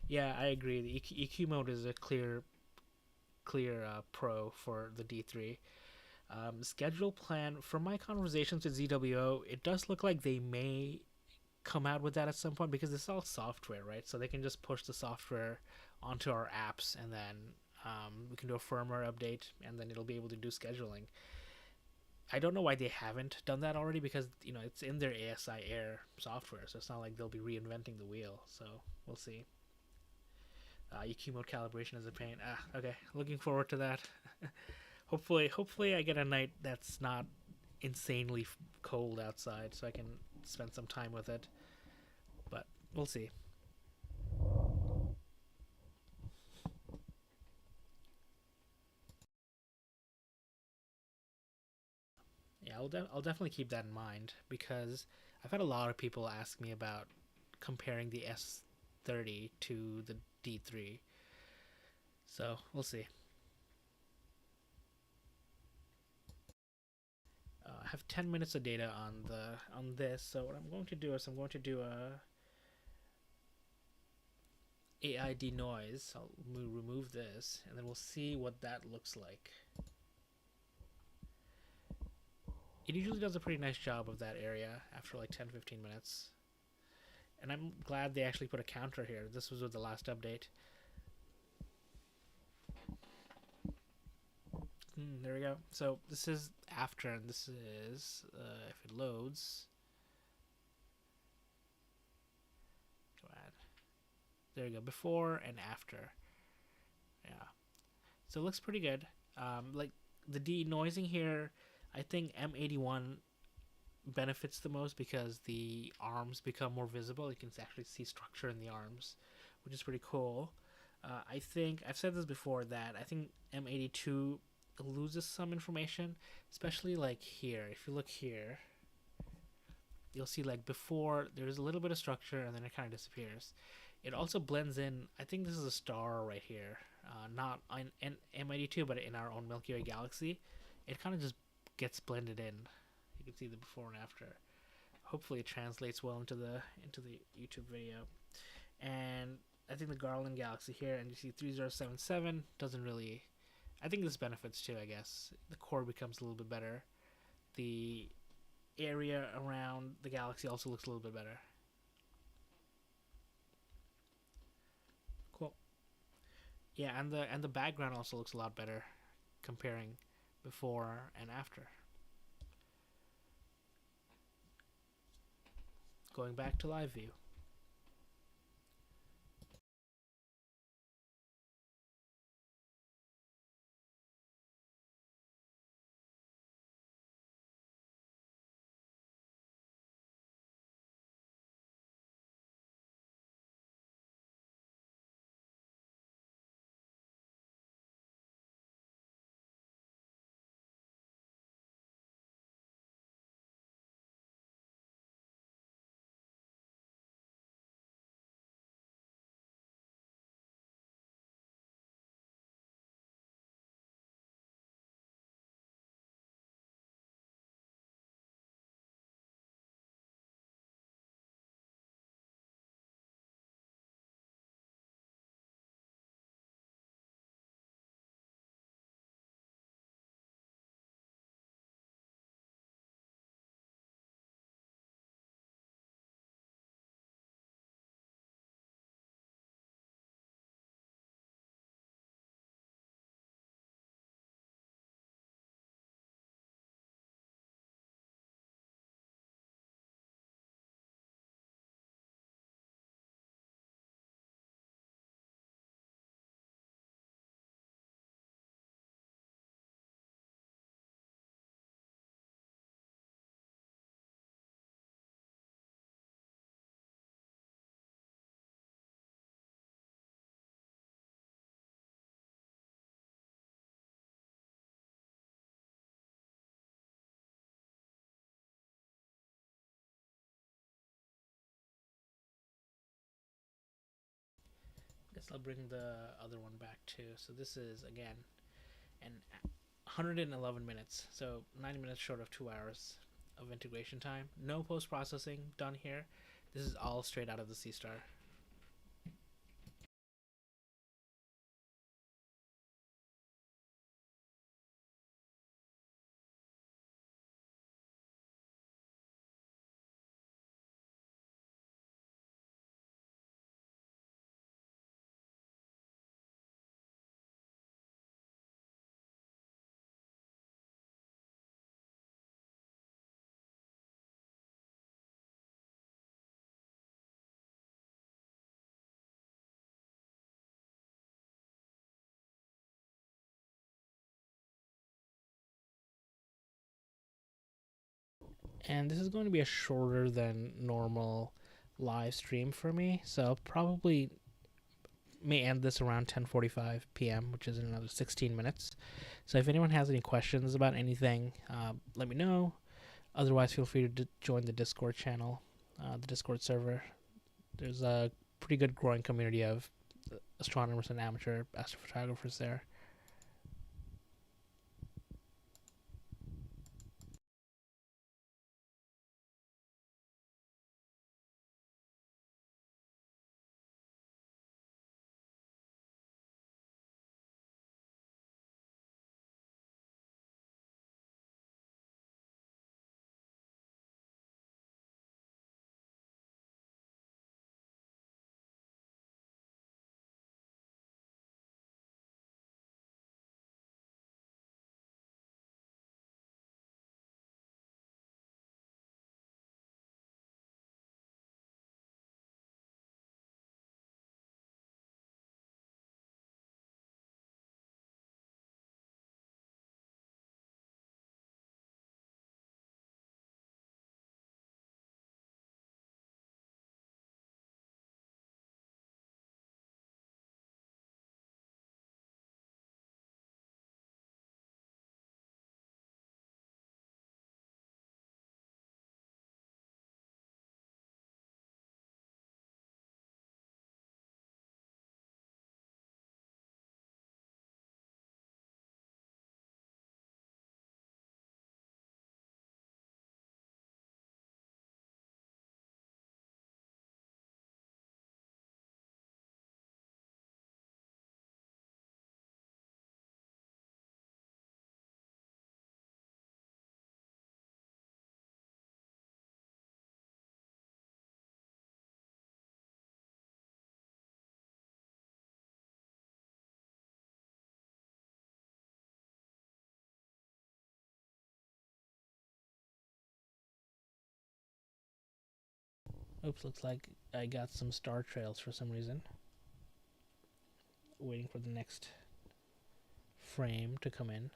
Yeah, I agree. The EQ mode is a clear pro for the D3. Schedule plan from my conversations with ZWO, it does look like they may come out with that at some point, because it's all software, right? So they can just push the software onto our apps, and then we can do a firmware update, and then it'll be able to do scheduling. I don't know why they haven't done that already, because it's in their ASI Air software, so it's not like they'll be reinventing the wheel. So we'll see. EQ mode calibration is a pain. Okay, looking forward to that. hopefully I get a night that's not insanely cold outside, so I can spend some time with it. But we'll see. Yeah, I'll definitely keep that in mind, because I've had a lot of people ask me about comparing the S30 to the D3. So we'll see. I have 10 minutes of data on this. So what I'm going to do is I'm going to do a AI denoise. I'll remove this, and then we'll see what that looks like. It usually does a pretty nice job of that area after like 10-15 minutes. And I'm glad they actually put a counter here. This was with the last update. There we go. So this is after, and this is, if it loads. Go ahead. There we go. Before and after. Yeah. So it looks pretty good. Like the denoising here, I think M81 benefits the most, because the arms become more visible. You can actually see structure in the arms, which is pretty cool. I think I've said this before, that I think M82 loses some information, especially like here. If you look here, you'll see like before there's a little bit of structure, and then it kind of disappears. It also blends in. I think this is a star right here, not in M82, but in our own Milky Way galaxy. It kind of just gets blended in. You can see the before and after. Hopefully it translates well into the YouTube video. And I think the Garland galaxy here, and you see 3077 doesn't really. I think this benefits too, I guess. The core becomes a little bit better. The area around the galaxy also looks a little bit better. Cool. Yeah, and the background also looks a lot better, comparing before and after. Going back to live view. Guess I'll bring the other one back too. So this is again an 111 minutes, so 90 minutes short of 2 hours of integration time. No post processing done here. This is all straight out of the Seestar. And this is going to be a shorter than normal live stream for me, so I'll probably may end this around 10:45 p.m., which is in another 16 minutes. So if anyone has any questions about anything, let me know. Otherwise, feel free to join the Discord channel, the Discord server. There's a pretty good growing community of astronomers and amateur astrophotographers there. Oops, looks like I got some star trails for some reason. Waiting for the next frame to come in.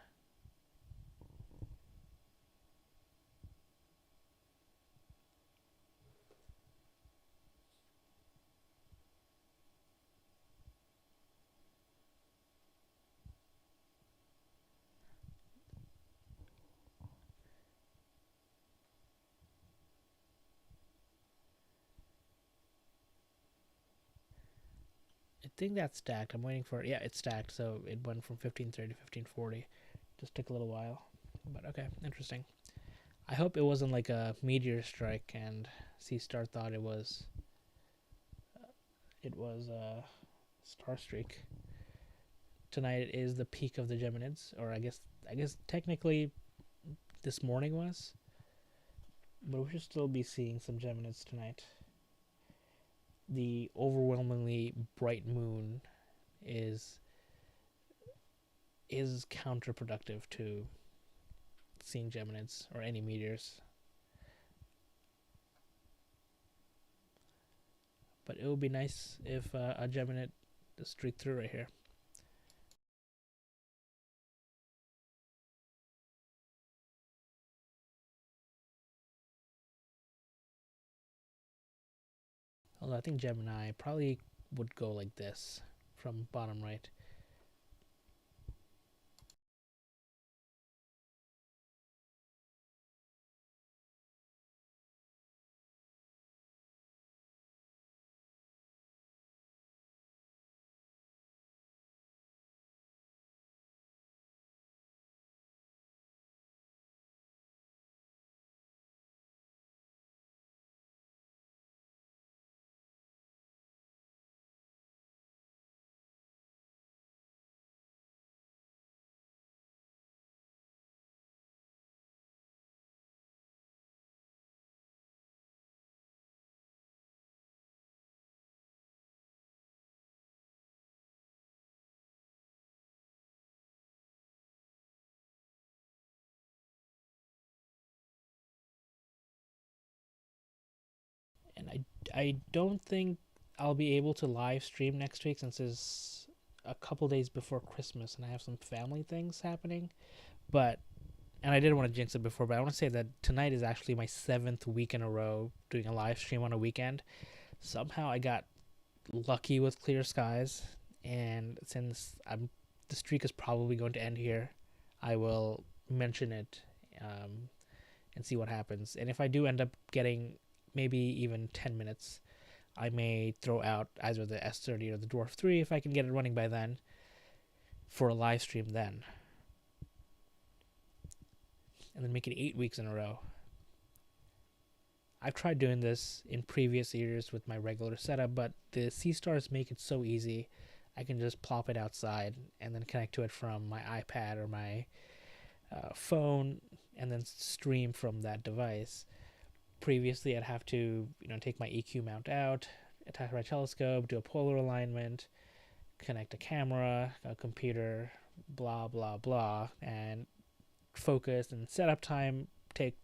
I think that's stacked. I'm waiting for it. Yeah, it's stacked, so it went from 1530 to 1540. Just took a little while. But okay, interesting. I hope it wasn't like a meteor strike and Seestar thought it was a star streak. Tonight is the peak of the Geminids, or I guess technically this morning was, but we should still be seeing some Geminids tonight. The overwhelmingly bright moon is counterproductive to seeing Geminids or any meteors. But it would be nice if a Geminid streaked through right here. Although I think Gemini probably would go like this from bottom right. And I don't think I'll be able to live stream next week since it's a couple days before Christmas and I have some family things happening. But and I didn't want to jinx it before, but I want to say that tonight is actually my 7th week in a row doing a live stream on a weekend. Somehow I got lucky with clear skies, and since the streak is probably going to end here, I will mention it and see what happens. And if I do end up getting maybe even 10 minutes, I may throw out either the S30 or the Dwarf 3 if I can get it running by then for a live stream then. And then make it 8 weeks in a row. I've tried doing this in previous years with my regular setup, but the Seestars make it so easy. I can just plop it outside and then connect to it from my iPad or my phone and then stream from that device. Previously, I'd have to take my EQ mount out, attach my telescope, do a polar alignment, connect a camera, a computer, blah blah blah, and focus and setup time take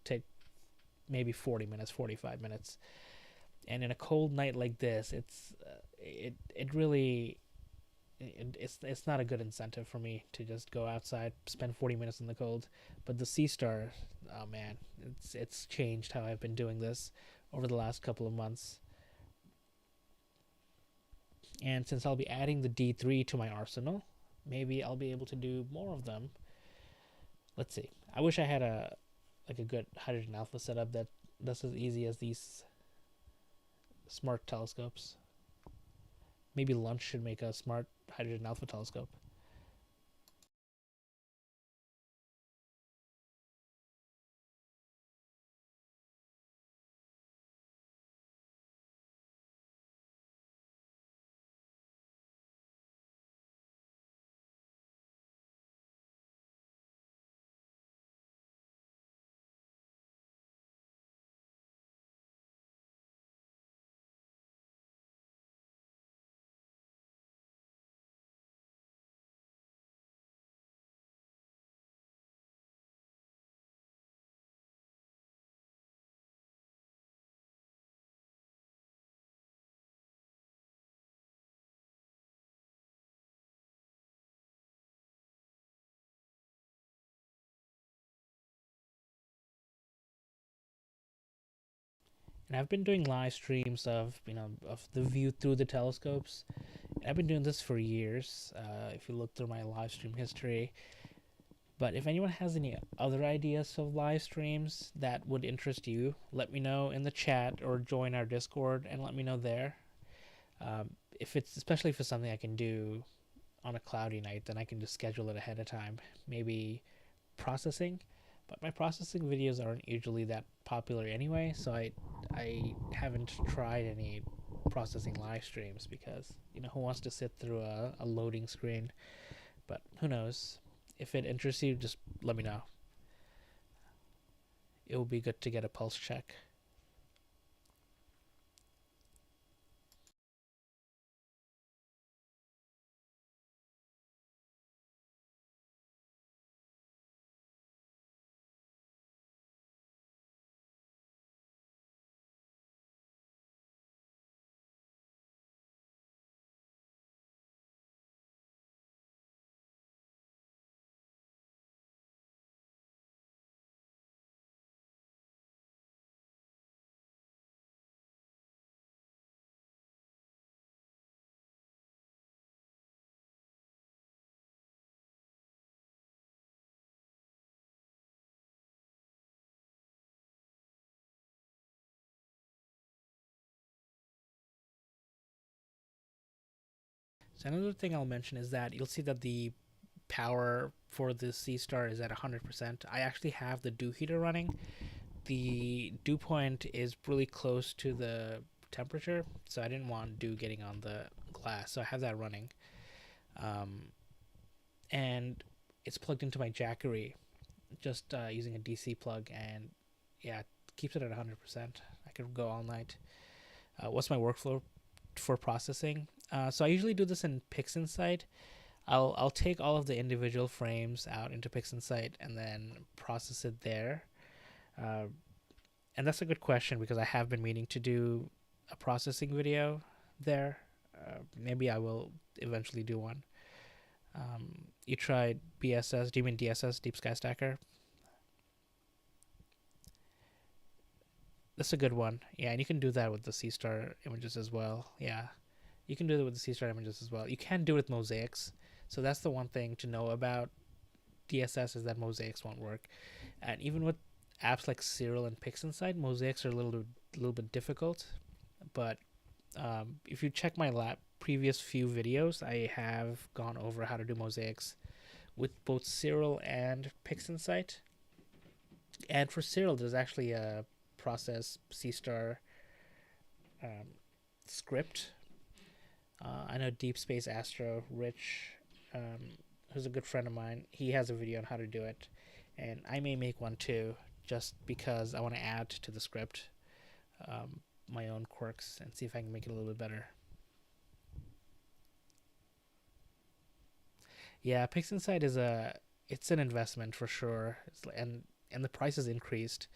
maybe 40 minutes, 45 minutes. And in a cold night like this, it's not a good incentive for me to just go outside, spend 40 minutes in the cold. But the Seestar, oh man, it's changed how I've been doing this over the last couple of months. And since I'll be adding the D3 to my arsenal, maybe I'll be able to do more of them. Let's see. I wish I had a good hydrogen alpha setup that's as easy as these smart telescopes. Maybe Lunch should make a smart hydrogen alpha telescope. And I've been doing live streams of the view through the telescopes. And I've been doing this for years. If you look through my live stream history. But if anyone has any other ideas of live streams that would interest you, let me know in the chat or join our Discord and let me know there. Especially if it's something I can do on a cloudy night, then I can just schedule it ahead of time. Maybe processing, but my processing videos aren't usually that popular anyway, so I haven't tried any processing live streams because who wants to sit through a loading screen? But who knows? If it interests you, just let me know. It will be good to get a pulse check. So another thing I'll mention is that you'll see that the power for the Seestar is at 100%. I actually have the dew heater running. The dew point is really close to the temperature, so I didn't want dew getting on the glass, so I have that running. And it's plugged into my Jackery, just using a DC plug, and yeah, it keeps it at 100%. I could go all night. What's my workflow for processing? So I usually do this in PixInsight. I'll take all of the individual frames out into PixInsight and then process it there. And that's a good question because I have been meaning to do a processing video there. Maybe I will eventually do one. You tried BSS? Do you mean DSS, Deep Sky Stacker? That's a good one. Yeah, and you can do that with the Seestar images as well. Yeah, you can do that with the Seestar images as well. You can do it with mosaics. So that's the one thing to know about DSS is that mosaics won't work. And even with apps like Serial and PixInsight, mosaics are little bit difficult. But if you check my previous few videos, I have gone over how to do mosaics with both Serial and PixInsight. And for Serial, there's actually a process Seestar script. I know Deep Space Astro Rich, who's a good friend of mine. He has a video on how to do it, and I may make one too, just because I want to add to the script my own quirks and see if I can make it a little bit better. Yeah, PixInsight is it's an investment for sure, and the price has increased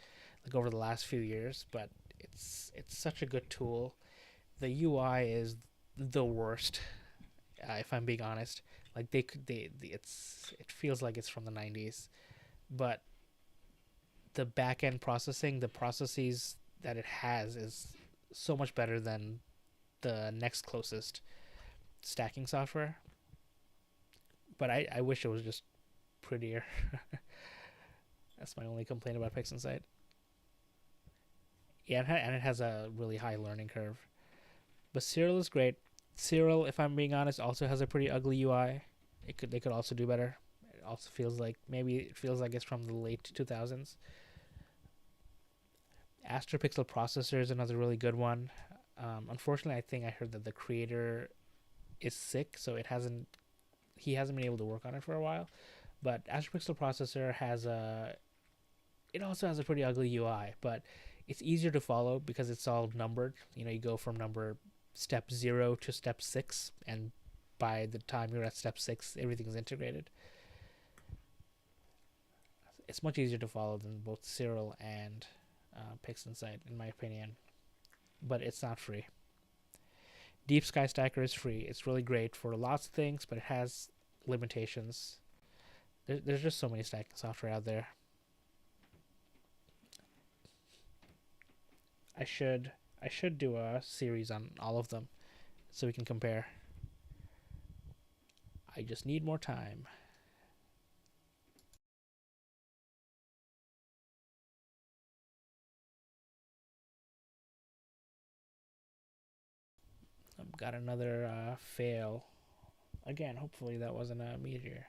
like over the last few years, but it's such a good tool. The UI is the worst, if I'm being honest. Like it feels like it's from the 90s, but the back end processing, the processes that it has is so much better than the next closest stacking software. But I wish it was just prettier. That's my only complaint about PixInsight. Yeah, and it has a really high learning curve. But Serial is great. Serial, if I'm being honest, also has a pretty ugly UI. They could also do better. It also feels like it's from the late 2000s. Astropixel processor is another really good one. Unfortunately, I think I heard that the creator is sick, so he hasn't been able to work on it for a while. But Astropixel processor also has a pretty ugly UI, but it's easier to follow because it's all numbered. You go from number step 0 to step 6, and by the time you're at step 6, everything's integrated. It's much easier to follow than both Serial and PixInsight, in my opinion, but it's not free. Deep Sky Stacker is free. It's really great for lots of things, but it has limitations. There's just so many stacking software out there. I should do a series on all of them so we can compare. I just need more time. I've got another fail. Again, hopefully that wasn't a meteor.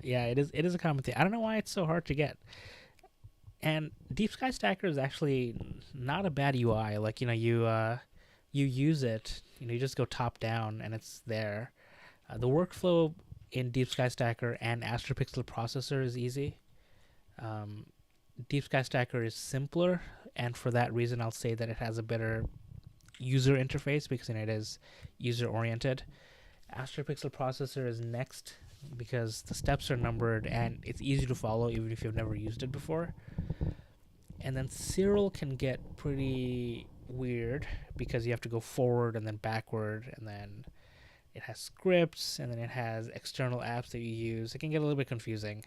Yeah, it is a common thing. I don't know why it's so hard to get. And Deep Sky Stacker is actually not a bad UI. Like you use it, you just go top down and it's there. The workflow in Deep Sky Stacker and Astropixel processor is easy. Deep Sky Stacker is simpler, and for that reason, I'll say that it has a better user interface because it is user oriented. Astropixel processor is next because the steps are numbered and it's easy to follow even if you've never used it before. And then Serial can get pretty weird because you have to go forward and then backward, and then it has scripts, and then it has external apps that you use. It can get a little bit confusing.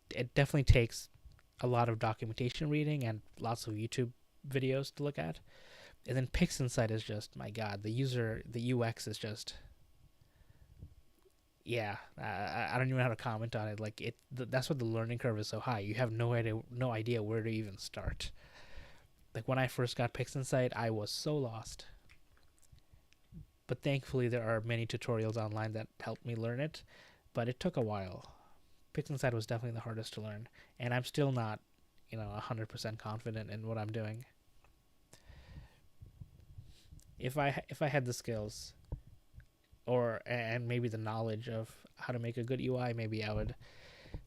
It definitely takes a lot of documentation reading and lots of YouTube videos to look at. And then PixInsight is just, my God, the UX is just, yeah, I don't even know how to comment on it. Like that's what the learning curve is so high. You have no idea where to even start. Like when I first got PixInsight, I was so lost. But thankfully, there are many tutorials online that helped me learn it. But it took a while. PixInsight was definitely the hardest to learn, and I'm still not, 100% confident in what I'm doing. If I had the skills, or and maybe the knowledge of how to make a good UI, maybe I would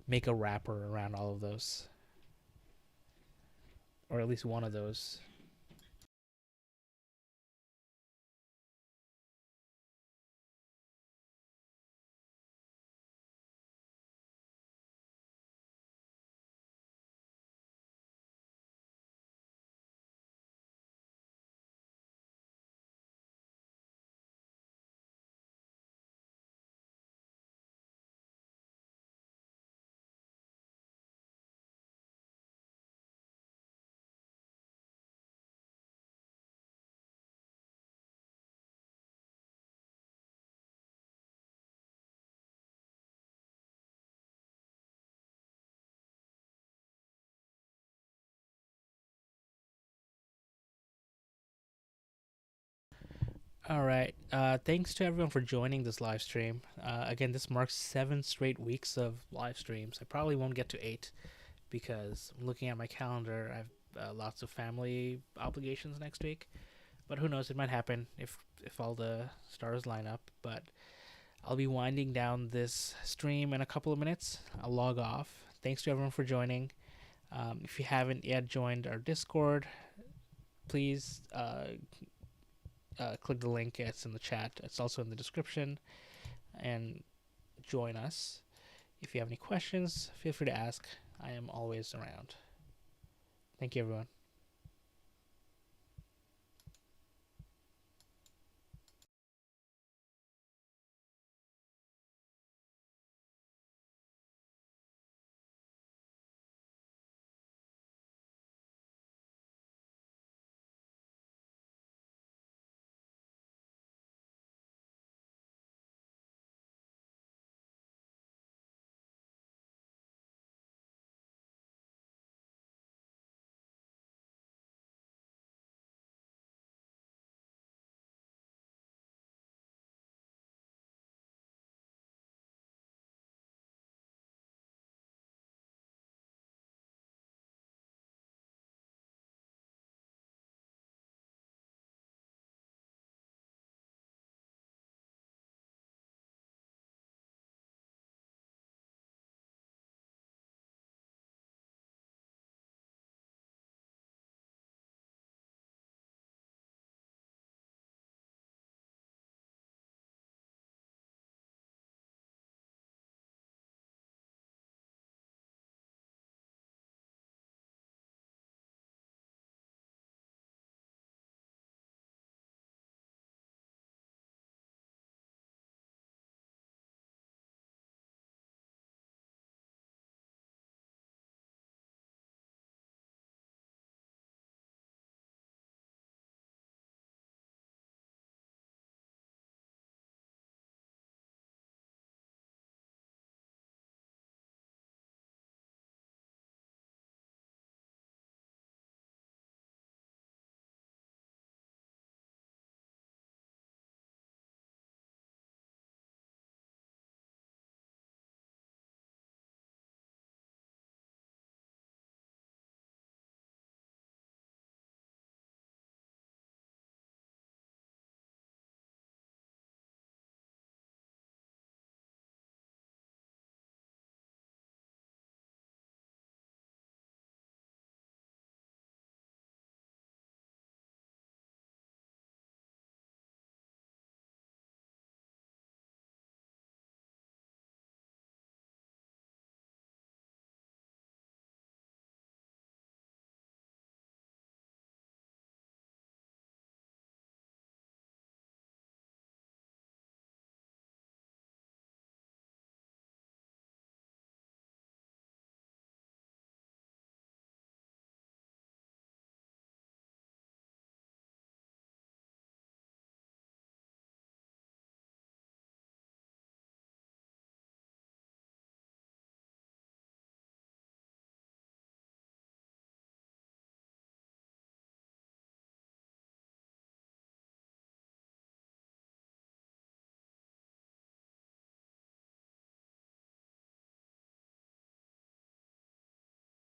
make a wrapper around all of those, or at least one of those. All right. Thanks to everyone for joining this live stream. Again, this marks 7 straight weeks of live streams. I probably won't get to 8 because I'm looking at my calendar. I have lots of family obligations next week, but who knows? It might happen if all the stars line up. But I'll be winding down this stream in a couple of minutes. I'll log off. Thanks to everyone for joining. If you haven't yet joined our Discord, please click the link. It's in the chat. It's also in the description. And join us. If you have any questions, feel free to ask. I am always around. Thank you, everyone.